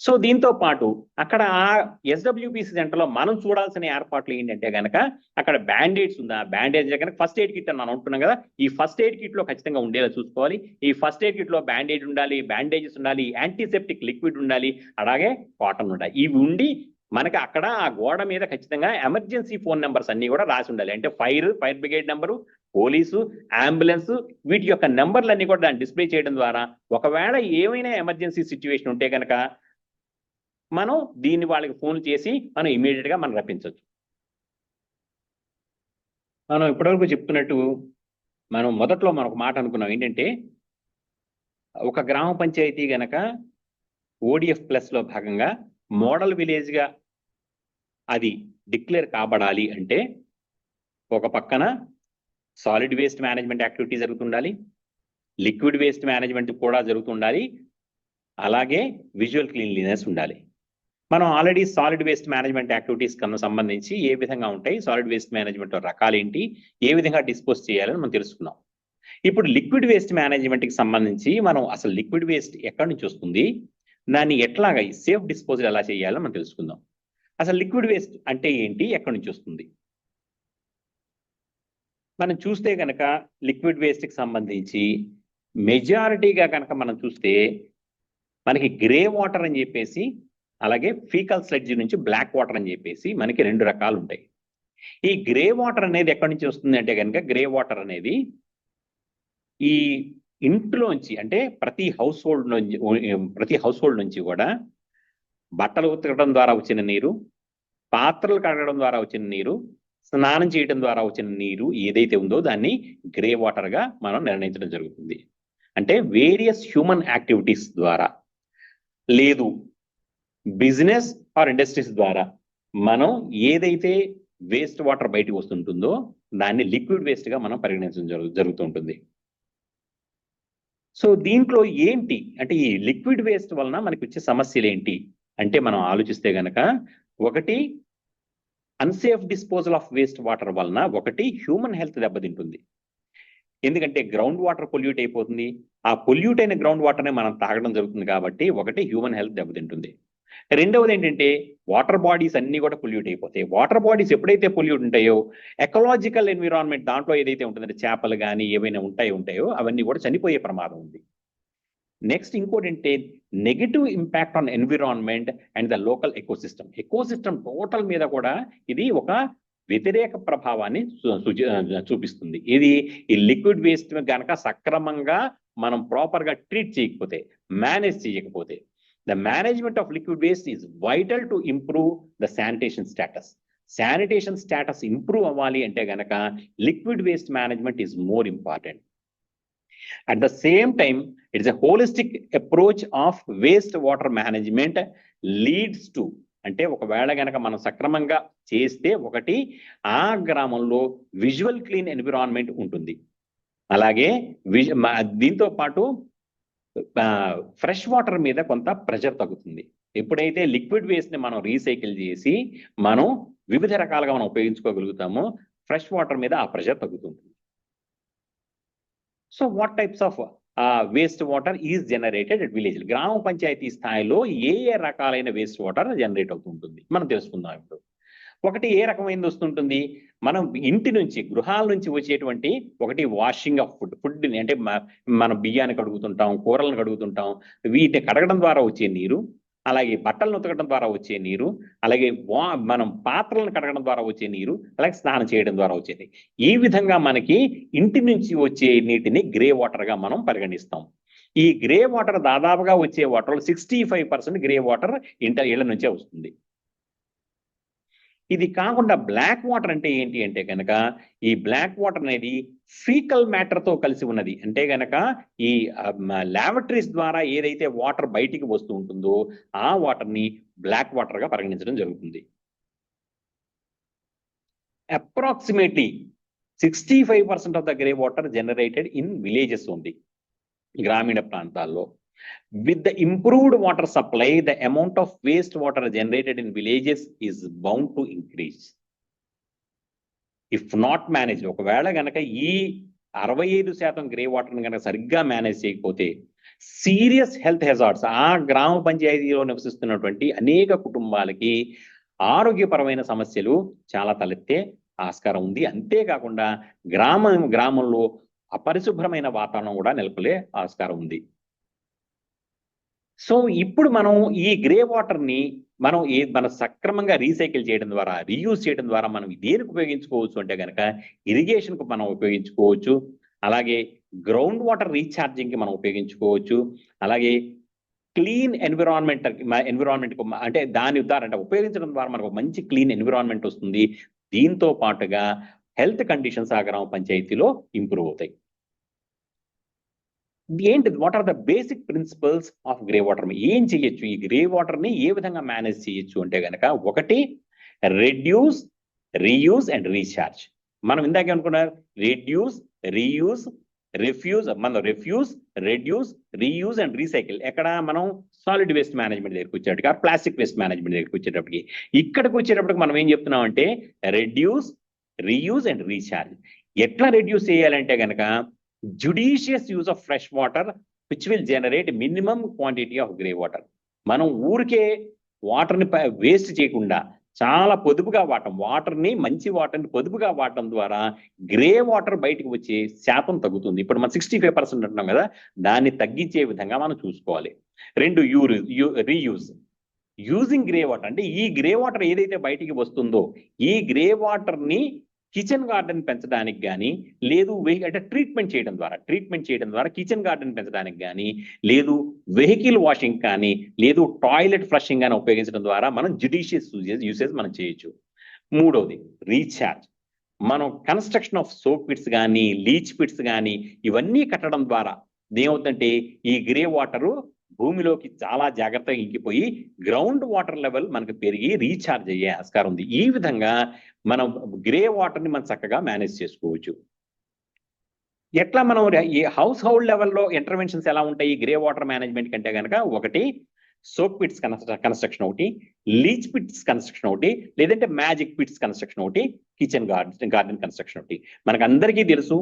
సో దీంతో పాటు అక్కడ ఎస్డబ్ల్యూపిసి సెంటర్లో మనం చూడాల్సిన ఏర్పాట్లు ఏంటంటే కనుక అక్కడ బ్యాండేడ్స్ ఉందా, బ్యాండేజ్ కనుక ఫస్ట్ ఎయిడ్ కిట్ అని మనం అంటున్నాం కదా, ఈ ఫస్ట్ ఎయిడ్ కిట్ లో ఖచ్చితంగా ఉండేలా చూసుకోవాలి. ఈ ఫస్ట్ ఎయిడ్ కిట్ లో బ్యాండేజ్ ఉండాలి, బ్యాండేజెస్ ఉండాలి, యాంటీసెప్టిక్ లిక్విడ్ ఉండాలి, అలాగే కాటన్ ఉండాలి. ఇవి ఉండి మనకి అక్కడ ఆ గోడ మీద ఖచ్చితంగా ఎమర్జెన్సీ ఫోన్ నెంబర్స్ అన్ని కూడా రాసి ఉండాలి. అంటే fire brigade number, police, ambulance, వీటి యొక్క నెంబర్లన్నీ కూడా దాన్ని డిస్ప్లే చేయడం ద్వారా ఒకవేళ ఏమైనా ఎమర్జెన్సీ సిచ్యువేషన్ ఉంటే కనుక మనం దీన్ని వాళ్ళకి ఫోన్ చేసి మనం ఇమీడియట్ గా మనం రప్పించవచ్చు. మనం ఇప్పటివరకు చెప్తున్నట్టు మనం మొదట్లో మనం ఒక మాట అనుకున్నాం ఏంటంటే, ఒక గ్రామ పంచాయతీ గనక ఓడిఎఫ్ ప్లస్ లో భాగంగా మోడల్ విలేజ్ గా అది డిక్లేర్ కాబడాలి అంటే ఒక పక్కన సాలిడ్ వేస్ట్ మేనేజ్మెంట్ యాక్టివిటీ జరుగుతుండాలి, లిక్విడ్ వేస్ట్ మేనేజ్మెంట్ కూడా జరుగుతుండాలి, అలాగే విజువల్ క్లీన్లీనెస్ ఉండాలి. మనం already solid waste management activities కన్నా సంబంధించి ఏ విధంగా ఉంటాయి, సాలిడ్ వేస్ట్ మేనేజ్మెంట్ రకాలు ఏంటి, ఏ విధంగా డిస్పోజ్ చేయాలని మనం తెలుసుకున్నాం. ఇప్పుడు లిక్విడ్ వేస్ట్ మేనేజ్మెంట్కి సంబంధించి మనం అసలు లిక్విడ్ వేస్ట్ ఎక్కడి నుంచి వస్తుంది, దాన్ని ఎట్లాగా సేఫ్ డిస్పోజల్ ఎలా చేయాలో మనం తెలుసుకుందాం. అసలు లిక్విడ్ వేస్ట్ అంటే ఏంటి, ఎక్కడి నుంచి వస్తుంది? మనం చూస్తే కనుక లిక్విడ్ వేస్ట్కి సంబంధించి మెజారిటీగా కనుక మనం చూస్తే మనకి గ్రే వాటర్ అని చెప్పేసి, అలాగే ఫీకల్ స్లడ్జ్ నుంచి బ్లాక్ వాటర్ అని చెప్పేసి మనకి రెండు రకాలు ఉంటాయి. ఈ గ్రే వాటర్ అనేది ఎక్కడి నుంచి వస్తుంది అంటే కనుక గ్రే వాటర్ అనేది ఈ ఇంట్లోంచి, అంటే ప్రతి హౌస్ హోల్డ్ నుంచి కూడా బట్టలు ఉతకడం ద్వారా వచ్చిన నీరు, పాత్రలు కడగడం ద్వారా వచ్చిన నీరు, స్నానం చేయడం ద్వారా వచ్చిన నీరు ఏదైతే ఉందో దాన్ని గ్రే వాటర్ గా మనం నిర్ణయించడం జరుగుతుంది. అంటే వేరియస్ హ్యూమన్ యాక్టివిటీస్ ద్వారా, లేదు బిజినెస్ ఆర్ ఇండస్ట్రీస్ ద్వారా మనం ఏదైతే వేస్ట్ వాటర్ బయటకు వస్తుంటుందో దాన్ని లిక్విడ్ వేస్ట్ గా మనం పరిగణించడం జరుగుతుంటుంది. సో దీంట్లో ఏంటి అంటే ఈ లిక్విడ్ వేస్ట్ వలన మనకి వచ్చే సమస్యలు ఏంటి అంటే మనం ఆలోచిస్తే గనక, ఒకటి unsafe disposal of waste water వలన ఒకటి హ్యూమన్ హెల్త్ దెబ్బతింటుంది. ఎందుకంటే గ్రౌండ్ వాటర్ పొల్యూట్ అయిపోతుంది. ఆ పొల్యూట్ అయిన గ్రౌండ్ వాటర్ని మనం తాగడం జరుగుతుంది కాబట్టి ఒకటి హ్యూమన్ హెల్త్ దెబ్బతింటుంది. రెండవది ఏంటంటే వాటర్ బాడీస్ అన్ని కూడా పొల్యూట్ అయిపోతాయి. వాటర్ బాడీస్ ఎప్పుడైతే పొల్యూట్ ఉంటాయో ఎకలాజికల్ ఎన్విరాన్మెంట్ దాంట్లో ఏదైతే ఉంటుందంటే చేపలు కానీ ఏవైనా ఉంటాయో అవన్నీ కూడా చనిపోయే ప్రమాదం ఉంది. నెక్స్ట్ ఇంకోటి అంటే negative impact on environment and the local ecosystem. Ecosystem total మీద కూడా ఇది ఒక వ్యతిరేక ప్రభావాన్ని చూపిస్తుంది. ఇది ఈ లిక్విడ్ వేస్ట్ కనుక సక్రమంగా మనం ప్రాపర్గా ట్రీట్ చేయకపోతే, మేనేజ్ చేయకపోతే. The management of liquid waste is vital to improve the sanitation status. Sanitation status improve అవ్వాలి అంటే గనక liquid waste management is more important. At the same time, it is a holistic approach of waste water management leads to, అంటే ఒకవేళ గనక మనం సక్రమంగా చేస్తే ఒకటి ఆ గ్రామంలో విజువల్ క్లీన్ ఎన్విరాన్మెంట్ ఉంటుంది. అలాగే దీంతో పాటు ఫ్రెష్ వాటర్ మీద కొంత ప్రెషర్ తగ్గుతుంది. ఎప్పుడైతే లిక్విడ్ వేస్ట్ ని మనం రీసైకిల్ చేసి మనం వివిధ రకాలుగా మనం ఉపయోగించుకోగలుగుతామో ఫ్రెష్ వాటర్ మీద ఆ ప్రెషర్ తగ్గుతుంది. So what types of waste water is generated at village. గ్రామ పంచాయతీ స్థాయిలో ఏ రకాలైన వేస్ట్ వాటర్ జనరేట్ అవుతుంటుంది మనం తెలుసుకుందాం. ఇప్పుడు ఒకటి ఏ రకమైనది వస్తుంటుంది, మనం ఇంటి నుంచి గృహాల నుంచి వచ్చేటువంటి ఒకటి వాషింగ్ ఆఫ్ ఫుడ్ని, అంటే మనం బియ్యాన్ని కడుగుతుంటాం, కూరలను కడుగుతుంటాం, వీటిని కడగడం ద్వారా వచ్చే నీరు, అలాగే బట్టలను ఉతకడం ద్వారా వచ్చే నీరు, అలాగే మనం పాత్రలను కడగడం ద్వారా వచ్చే నీరు, అలాగే స్నానం చేయడం ద్వారా వచ్చేది. ఈ విధంగా మనకి ఇంటి నుంచి వచ్చే నీటిని గ్రే వాటర్గా మనం పరిగణిస్తాం. ఈ గ్రే వాటర్ దాదాపుగా వచ్చే వాటర్లో 65% గ్రే వాటర్ ఇళ్ల నుంచే వస్తుంది. ఇది కాకుండా బ్లాక్ వాటర్ అంటే ఏంటి అంటే కనుక ఈ బ్లాక్ వాటర్ అనేది ఫీకల్ మ్యాటర్తో కలిసి ఉన్నది. అంటే కనుక ఈ ల్యాబొరేటరీస్ ద్వారా ఏదైతే వాటర్ బయటికి వస్తూ ఉంటుందో ఆ వాటర్ని బ్లాక్ వాటర్గా పరిగణించడం జరుగుతుంది. Approximately 65% of the grey water generated in villages ఉంది, గ్రామీణ ప్రాంతాల్లో. With the improved water supply, the amount of waste water generated in villages is bound to increase. If not managed, ఒకవేళ గనక ఈ 65% గ్రే వాటర్ని కనుక సరిగ్గా మేనేజ్ చేయకపోతే సీరియస్ హెల్త్ హెజార్డ్స్ ఆ గ్రామ పంచాయతీలో నివసిస్తున్నటువంటి అనేక కుటుంబాలకి ఆరోగ్యపరమైన సమస్యలు చాలా తలెత్తే ఆస్కారం ఉంది. అంతేకాకుండా గ్రామంలో అపరిశుభ్రమైన వాతావరణం కూడా నెలకొలే ఆస్కారం ఉంది. సో ఇప్పుడు మనం ఈ గ్రే వాటర్ని మన సక్రమంగా రీసైకిల్ చేయడం ద్వారా, రీయూజ్ చేయడం ద్వారా మనం దేనికి ఉపయోగించుకోవచ్చు అంటే కనుక ఇరిగేషన్కు మనం ఉపయోగించుకోవచ్చు, అలాగే గ్రౌండ్ వాటర్ రీఛార్జింగ్కి మనం ఉపయోగించుకోవచ్చు, అలాగే క్లీన్ ఎన్విరాన్మెంట్ అంటే దాని ఉదాహరణ ఉపయోగించడం ద్వారా మనకు మంచి క్లీన్ ఎన్విరాన్మెంట్ వస్తుంది. దీంతో పాటుగా హెల్త్ కండిషన్స్ ఆ గ్రామ పంచాయతీలో ఇంప్రూవ్ అవుతాయి. ఏంటి what are the basic principles of grey water? ఏం చేయొచ్చు, ఈ గ్రే వాటర్ని ఏ విధంగా మేనేజ్ చేయొచ్చు అంటే కనుక ఒకటి రెడ్యూస్, రీయూజ్ అండ్ రీఛార్జ్. మనం ఇందాక అనుకున్నారు reduce, reuse, reduce, reuse and recycle. ఎక్కడ మనం సాలిడ్ వేస్ట్ మేనేజ్మెంట్ దగ్గరికి వచ్చేటప్పటికి, ప్లాస్టిక్ వేస్ట్ మేనేజ్మెంట్ దగ్గరికి వచ్చేటప్పటికి, ఇక్కడికి వచ్చేటప్పటికి మనం ఏం చెప్తున్నాం అంటే రెడ్యూస్, రీయూజ్ అండ్ రీఛార్జ్. ఎట్లా రెడ్యూస్ చేయాలంటే కనుక judicious use of fresh water which will generate minimum quantity of grey water. మనం ఊరికే వాటర్ని వేస్ట్ చేయకుండా చాలా పొదుపుగా వాటర్ని మంచి వాటర్ని పొదుపుగా వాడటం ద్వారా గ్రే వాటర్ బయటకు వచ్చే శాతం తగ్గుతుంది. ఇప్పుడు మనం 65% అంటున్నాం కదా, దాన్ని తగ్గించే విధంగా మనం చూసుకోవాలి. రెండు రీయూజ్. యూజింగ్ గ్రే వాటర్ అంటే ఈ గ్రే వాటర్ ఏదైతే బయటికి వస్తుందో ఈ గ్రే వాటర్ని కిచెన్ గార్డెన్ పెంచడానికి కానీ, లేదు అంటే ట్రీట్మెంట్ చేయడం ద్వారా కిచెన్ గార్డెన్ పెంచడానికి కానీ, లేదు వెహికల్ వాషింగ్ కానీ, లేదు టాయిలెట్ ఫ్లషింగ్ కానీ ఉపయోగించడం ద్వారా మనం జ్యుడిషియస్ యూసేజ్ మనం చేయొచ్చు. మూడవది రీఛార్జ్. మనం కన్స్ట్రక్షన్ ఆఫ్ సోప్ పిట్స్ కానీ, లీచ్ పిట్స్ కానీ ఇవన్నీ కట్టడం ద్వారా ఏమవుతుందంటే ఈ గ్రే వాటరు భూమిలోకి చాలా జాగ్రత్తగా ఇంకిపోయి గ్రౌండ్ వాటర్ లెవెల్ మనకు పెరిగి రీఛార్జ్ అయ్యే ఆస్కారం ఉంది. ఈ విధంగా మనం గ్రే వాటర్ని మనం చక్కగా మేనేజ్ చేసుకోవచ్చు. ఎట్లా మనం ఈ హౌస్ హోల్డ్ లెవెల్లో ఇంటర్వెన్షన్స్ ఎలా ఉంటాయి గ్రే వాటర్ మేనేజ్మెంట్ కంటే కనుక ఒకటి సోప్ పిట్స్ కన్స్ట్రక్షన్ ఒకటి, లీచ్ పిట్స్ కన్స్ట్రక్షన్ ఒకటి, లేదంటే మ్యాజిక్ పిట్స్ కన్స్ట్రక్షన్ ఒకటి, కిచెన్ గార్డెన్ కన్స్ట్రక్షన్ ఒకటి. మనకు అందరికీ తెలుసు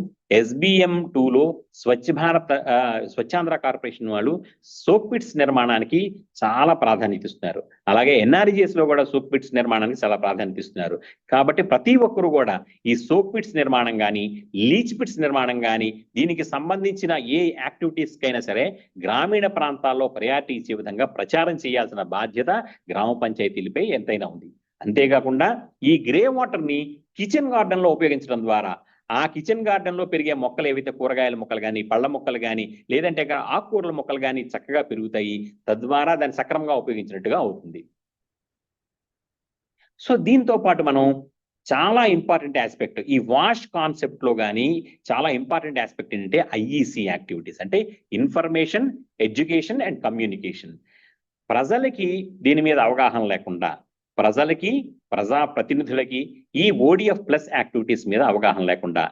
SBM 2లో స్వచ్ఛాంధ్ర కార్పొరేషన్ వాళ్ళు సోక్ పిట్స్ నిర్మాణానికి చాలా ప్రాధాన్యత ఇస్తున్నారు. అలాగే NREGS లో కూడా సోక్ పిట్స్ నిర్మాణానికి చాలా ప్రాధాన్యత ఇస్తున్నారు. కాబట్టి ప్రతి ఒక్కరు కూడా ఈ సోక్ పిట్స్ నిర్మాణం కానీ, లీచ్ పిట్స్ నిర్మాణం కానీ, దీనికి సంబంధించిన ఏ యాక్టివిటీస్ కైనా సరే గ్రామీణ ప్రాంతాల్లో ప్రయారిటీ ఇచ్చే విధంగా ప్రచారం చేయాల్సిన బాధ్యత గ్రామ పంచాయతీలపై ఎంతైనా ఉంది. అంతేకాకుండా ఈ గ్రే వాటర్ ని కిచెన్ గార్డెన్ లో ఉపయోగించడం ద్వారా ఆ కిచెన్ గార్డెన్ లో పెరిగే మొక్కలు ఏవైతే కూరగాయల మొక్కలు కానీ, పళ్ళ మొక్కలు కానీ, లేదంటే ఆకుకూరల మొక్కలు కానీ చక్కగా పెరుగుతాయి. తద్వారా దాన్ని సక్రమంగా ఉపయోగించినట్టుగా అవుతుంది. సో దీంతో పాటు మనం చాలా ఇంపార్టెంట్ ఆస్పెక్ట్ ఈ వాష్ కాన్సెప్ట్ లో కానీ చాలా ఇంపార్టెంట్ ఆస్పెక్ట్ ఏంటంటే IEC యాక్టివిటీస్, అంటే ఇన్ఫర్మేషన్, ఎడ్యుకేషన్ అండ్ కమ్యూనికేషన్. ప్రజలకి దీని మీద అవగాహన లేకుండా, ప్రజలకి, ప్రజా ప్రతినిధులకి ఈ ODF ప్లస్ యాక్టివిటీస్ మీద అవగాహన లేకుండా,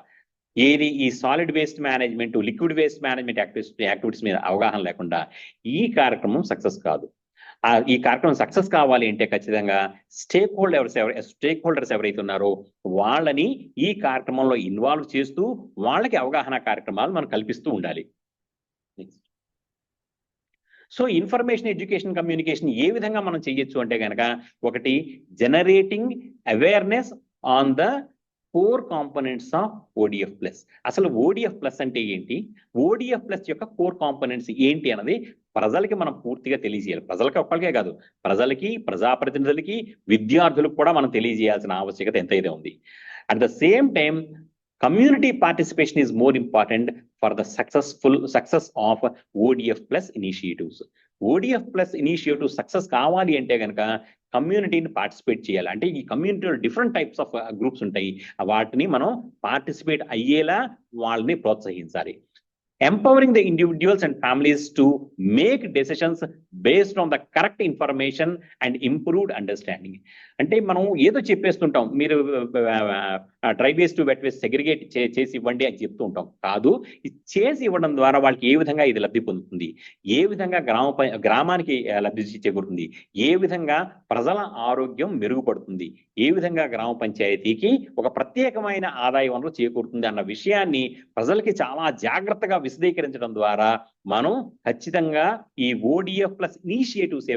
ఏది ఈ solid waste management, liquid waste management activities మీద అవగాహన లేకుండా ఈ కార్యక్రమం సక్సెస్ కాదు. ఈ కార్యక్రమం సక్సెస్ కావాలి అంటే ఖచ్చితంగా స్టేక్ హోల్డర్స్ ఎవరైతే ఉన్నారో వాళ్ళని ఈ కార్యక్రమంలో ఇన్వాల్వ్ చేస్తూ వాళ్ళకి అవగాహన కార్యక్రమాలు మనం కల్పిస్తూ ఉండాలి. సో ఇన్ఫర్మేషన్, ఎడ్యుకేషన్, కమ్యూనికేషన్ ఏ విధంగా మనం చేయొచ్చు అంటే కనుక, ఒకటి generating awareness on the core components of ODF plus. అసలు ODF ప్లస్ అంటే ఏంటి, ODF ప్లస్ యొక్క కోర్ కాంపోనెంట్స్ ఏంటి అన్నది ప్రజలకి మనం పూర్తిగా తెలియజేయాలి. ప్రజలకి ఒక్కరికే కాదు, ప్రజలకి, ప్రజాప్రతినిధులకి, విద్యార్థులకు కూడా మనం తెలియజేయాల్సిన ఆవశ్యకత ఎంతైతే ఉంది. At the same time community participation is more important for the success of ODF plus initiatives. ODF plus initiatives success కావాలి అంటే కనుక కమ్యూనిటీని పార్టిసిపేట్ చేయాలి. అంటే ఈ కమ్యూనిటీలో డిఫరెంట్ టైప్స్ ఆఫ్ గ్రూప్స్ ఉంటాయి, వాటిని మనం పార్టిసిపేట్ అయ్యేలా వాళ్ళని ప్రోత్సహించాలి. Empowering the individuals and families to make decisions based on the correct information and improved understanding. అంటే మనం ఏదో చెప్పేస్తుంటాం, మీరు dry waste to wet waste segregate చేసి ఇవ్వండి అని చెప్తూ ఉంటాం. కాదు, చేసి ఇవ్వడం ద్వారా వాళ్ళకి ఏ విధంగా ఇది లబ్ధి పొందుతుంది, ఏ విధంగా గ్రామానికి లబ్ధి చేకూరుతుంది, ఏ విధంగా ప్రజల ఆరోగ్యం మెరుగుపడుతుంది, ఏ విధంగా గ్రామ పంచాయతీకి ఒక ప్రత్యేకమైన ఆదాయ వనరు చేకూరుతుంది అన్న విషయాన్ని ప్రజలకి చాలా జాగ్రత్తగా విశదీకరించడం ద్వారా మనం ఖచ్చితంగా ఈ ODF ప్లస్ ఇనిషియేటివ్స్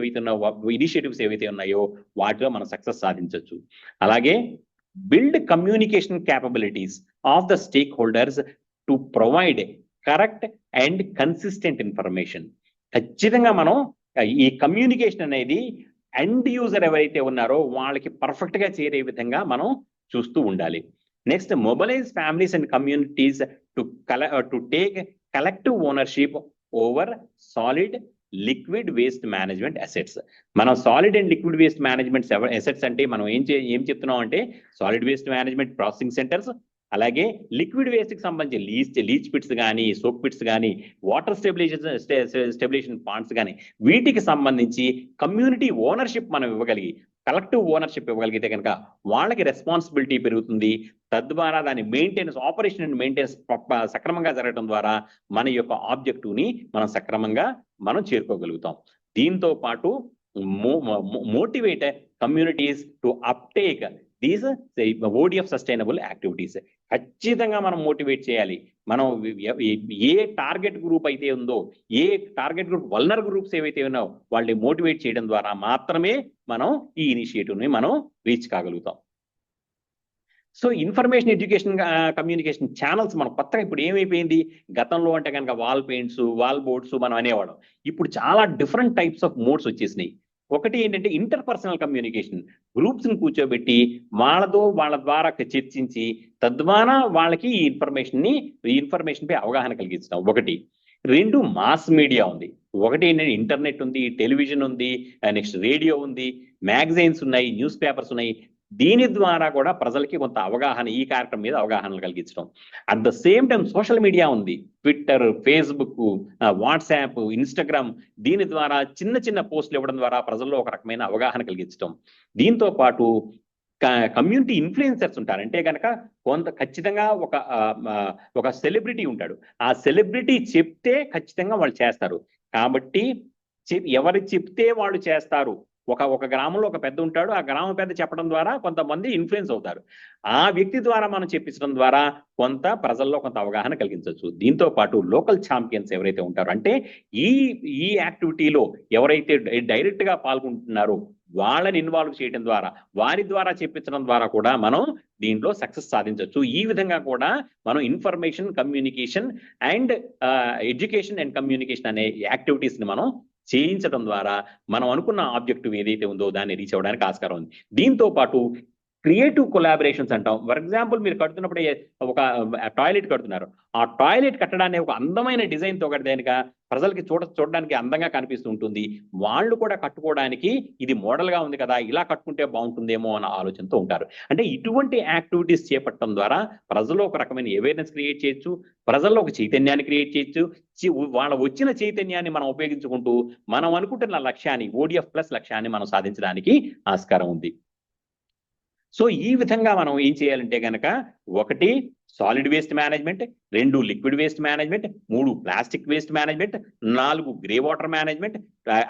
ఏవైతే ఉన్నాయో వాటిలో మనం సక్సెస్ సాధించవచ్చు. అలాగే build communication capabilities of the stake holders to provide correct and consistent information. ఖచ్చితంగా మనం ఈ కమ్యూనికేషన్ అనేది ఎండ్ యూజర్ ఎవరైతే ఉన్నారో వాళ్ళకి పర్ఫెక్ట్ గా చేరే విధంగా మనం చూస్తూ ఉండాలి. Next, mobilise families and communities to take collective ownership over solid liquid waste management assets. మనం solid and liquid waste management assets అంటే మనం ఏం చెప్తున్నాం అంటే solid waste management processing centres, అలాగే లిక్విడ్ వేస్ట్ కి సంబంధించి లీచ్ పిట్స్ కానీ, సోక్ పిట్స్ కానీ, వాటర్ స్టెబిలైజేషన్ పాండ్స్ కానీ, వీటికి సంబంధించి కమ్యూనిటీ ఓనర్షిప్ మనం ఇవ్వగలిగి, కలెక్టివ్ ఓనర్షిప్ ఇవ్వగలిగితే కనుక వాళ్ళకి రెస్పాన్సిబిలిటీ పెరుగుతుంది. తద్వారా దాని ఆపరేషన్ అండ్ మెయింటెనెన్స్ సక్రమంగా జరగడం ద్వారా మన యొక్క ఆబ్జెక్టివ్ ని మనం సక్రమంగా చేరుకోగలుగుతాం. దీంతో పాటు motivate communities to uptake these ODF sustainable activities. ఖచ్చితంగా మనం మోటివేట్ చేయాలి. మనం ఏ టార్గెట్ గ్రూప్ అయితే ఉందో, ఏ టార్గెట్ గ్రూప్ వల్నర్ గ్రూప్స్ ఏవైతే ఉన్నాయో వాళ్ళని మోటివేట్ చేయడం ద్వారా మాత్రమే మనం ఈ ఇనిషియేటివ్ని మనం రీచ్ కాగలుగుతాం. So information, education, communication channels మనం కొత్తగా ఇప్పుడు ఏమైపోయింది, గతంలో అంటే కనుక వాల్ పెయింట్స్, వాల్ బోర్డ్స్ మనం అనేవాళ్ళం. ఇప్పుడు చాలా డిఫరెంట్ టైప్స్ ఆఫ్ మోడ్స్ వచ్చేసినాయి. ఒకటి ఏంటంటే ఇంటర్పర్సనల్ కమ్యూనికేషన్, గ్రూప్స్ ని కూర్చోబెట్టి వాళ్ళ ద్వారా చర్చించి తద్వారా వాళ్ళకి ఈ ఇన్ఫర్మేషన్ పై అవగాహన కలిగించడం ఒకటి. రెండు, మాస్ మీడియా ఉంది. ఒకటి ఏంటంటే ఇంటర్నెట్ ఉంది, టెలివిజన్ ఉంది, నెక్స్ట్ రేడియో ఉంది, మ్యాగజైన్స్ ఉన్నాయి, న్యూస్ పేపర్స్ ఉన్నాయి. దీని ద్వారా కూడా ప్రజలకి కొంత అవగాహన, ఈ కార్యక్రమం మీద అవగాహన కలిగించడం. At the same time social media ఉంది, ట్విట్టర్, ఫేస్బుక్, వాట్సాప్, ఇన్స్టాగ్రామ్. దీని ద్వారా చిన్న పోస్టులు ఇవ్వడం ద్వారా ప్రజల్లో ఒక రకమైన అవగాహన కలిగించడం. దీంతో పాటు కమ్యూనిటీ ఇన్ఫ్లుయెన్సర్స్ ఉంటారు. అంటే కనుక ఖచ్చితంగా ఒక సెలబ్రిటీ ఉంటాడు, ఆ సెలబ్రిటీ చెప్తే ఖచ్చితంగా వాళ్ళు చేస్తారు. కాబట్టి ఎవరు చెప్తే వాళ్ళు చేస్తారు, ఒక గ్రామంలో ఒక పెద్ద ఉంటాడు, ఆ గ్రామం పెద్ద చెప్పడం ద్వారా కొంతమంది ఇన్ఫ్లుయెన్స్ అవుతారు. ఆ వ్యక్తి ద్వారా మనం చెప్పించడం ద్వారా కొంత ప్రజల్లో కొంత అవగాహన కలిగించవచ్చు. దీంతో పాటు లోకల్ ఛాంపియన్స్ ఎవరైతే ఉంటారో, అంటే ఈ ఈ యాక్టివిటీలో ఎవరైతే డైరెక్ట్ గా పాల్గొంటున్నారో వాళ్ళని ఇన్వాల్వ్ చేయడం ద్వారా, వారి ద్వారా చెప్పించడం ద్వారా కూడా మనం దీంట్లో సక్సెస్ సాధించవచ్చు. ఈ విధంగా కూడా మనం information communication and education and communication అనే యాక్టివిటీస్ ని మనం చేయించడం ద్వారా మనం అనుకున్న ఆబ్జెక్టివ్ ఏదైతే ఉందో దాన్ని రీచ్ అవ్వడానికి ఆస్కారం ఉంది. దీంతో పాటు క్రియేటివ్ కొలాబరేషన్స్ అంటాం. ఫర్ ఎగ్జాంపుల్, మీరు కడుతున్నప్పుడు ఒక టాయిలెట్ కడుతున్నారు. ఆ టాయిలెట్ కట్టడాన్ని ఒక అందమైన డిజైన్ తో కడితే కనుక ప్రజలకి చూడడానికి అందంగా కనిపిస్తూ ఉంటుంది. వాళ్ళు కూడా కట్టుకోవడానికి ఇది మోడల్ గా ఉంది కదా, ఇలా కట్టుకుంటే బాగుంటుందేమో అన్న ఆలోచనతో ఉంటారు. అంటే ఇటువంటి యాక్టివిటీస్ చేపట్టడం ద్వారా ప్రజల్లో ఒక రకమైన అవేర్నెస్ క్రియేట్ చేయొచ్చు, ప్రజల్లో ఒక చైతన్యాన్ని క్రియేట్ చేయొచ్చు. వాళ్ళ వచ్చిన చైతన్యాన్ని మనం ఉపయోగించుకుంటూ మనం అనుకుంటున్న లక్ష్యాన్ని, ODF ప్లస్ లక్ష్యాన్ని మనం సాధించడానికి ఆస్కారం ఉంది. సో ఈ విధంగా మనం ఏం చేయాలంటే కనుక, 1 solid waste management, 2 liquid waste management, 3 plastic waste management, 4 grey water management,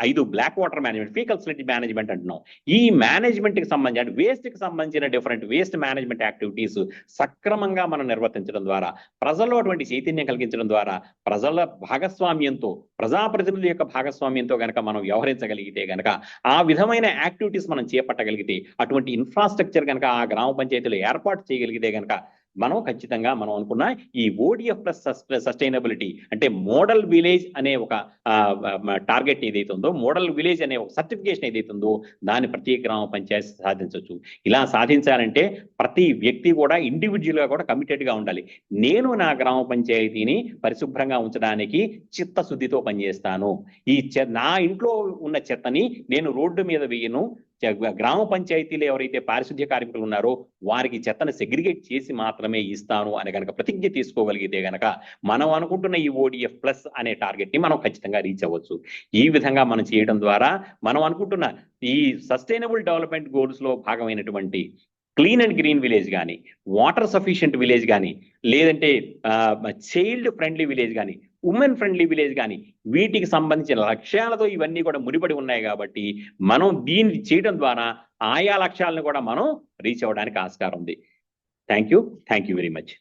5 black water management, faecal sludge management అంటున్నాం. ఈ మేనేజ్మెంట్ కి సంబంధించిన వేస్ట్ కి సంబంధించిన డిఫరెంట్ వేస్ట్ మేనేజ్మెంట్ యాక్టివిటీస్ సక్రమంగా మనం నిర్వర్తించడం ద్వారా, ప్రజల్లో అటువంటి చైతన్యం కలిగించడం ద్వారా, ప్రజల భాగస్వామ్యంతో, ప్రజాప్రతినిధుల యొక్క భాగస్వామ్యంతో కనుక మనం వ్యవహరించగలిగితే కనుక, ఆ విధమైన యాక్టివిటీస్ మనం చేపట్టగలిగితే, అటువంటి ఇన్ఫ్రాస్ట్రక్చర్ కనుక ఆ గ్రామ పంచాయతీలో ఏర్పాటు చేయగలిగితే కనుక మనం ఖచ్చితంగా మనం అనుకున్న ఈ ODF ప్లస్ సస్టైనబిలిటీ, అంటే మోడల్ విలేజ్ అనే ఒక టార్గెట్ ఏదైతే ఉందో, మోడల్ విలేజ్ అనే ఒక సర్టిఫికేషన్ ఏదైతే ఉందో దాన్ని ప్రతి గ్రామ పంచాయతీ సాధించవచ్చు. ఇలా సాధించాలంటే ప్రతి వ్యక్తి కూడా ఇండివిజువల్ గా కూడా కమిటెడ్ గా ఉండాలి. నేను నా గ్రామ పంచాయతీని పరిశుభ్రంగా ఉంచడానికి చిత్తశుద్ధితో పనిచేస్తాను. నా ఇంట్లో ఉన్న చెత్తని నేను రోడ్డు మీద వేయను, గ్రామ పంచాయతీలో ఎవరైతే పారిశుద్ధ్య కార్మికులు ఉన్నారో వారికి చెత్తను సెగ్రిగేట్ చేసి మాత్రమే ఇస్తాను అని కనుక ప్రతిజ్ఞ తీసుకోగలిగితే గనక మనం అనుకుంటున్న ఈ ODF ప్లస్ అనే టార్గెట్ ని మనం ఖచ్చితంగా రీచ్ అవ్వచ్చు. ఈ విధంగా మనం చేయడం ద్వారా మనం అనుకుంటున్న ఈ సస్టైనబుల్ డెవలప్మెంట్ గోల్స్ లో భాగమైనటువంటి క్లీన్ అండ్ గ్రీన్ విలేజ్ కానీ, వాటర్ సఫిషియెంట్ విలేజ్ కానీ, లేదంటే చైల్డ్ ఫ్రెండ్లీ విలేజ్ కానీ, ఉమెన్ ఫ్రెండ్లీ విలేజ్ కానీ, వీటికి సంబంధించిన లక్ష్యాలతో ఇవన్నీ కూడా ముడిపడి ఉన్నాయి కాబట్టి మనం దీన్ని చేయడం ద్వారా ఆయా లక్ష్యాలను కూడా మనం రీచ్ అవ్వడానికి ఆస్కారం ఉంది. Thank you very much.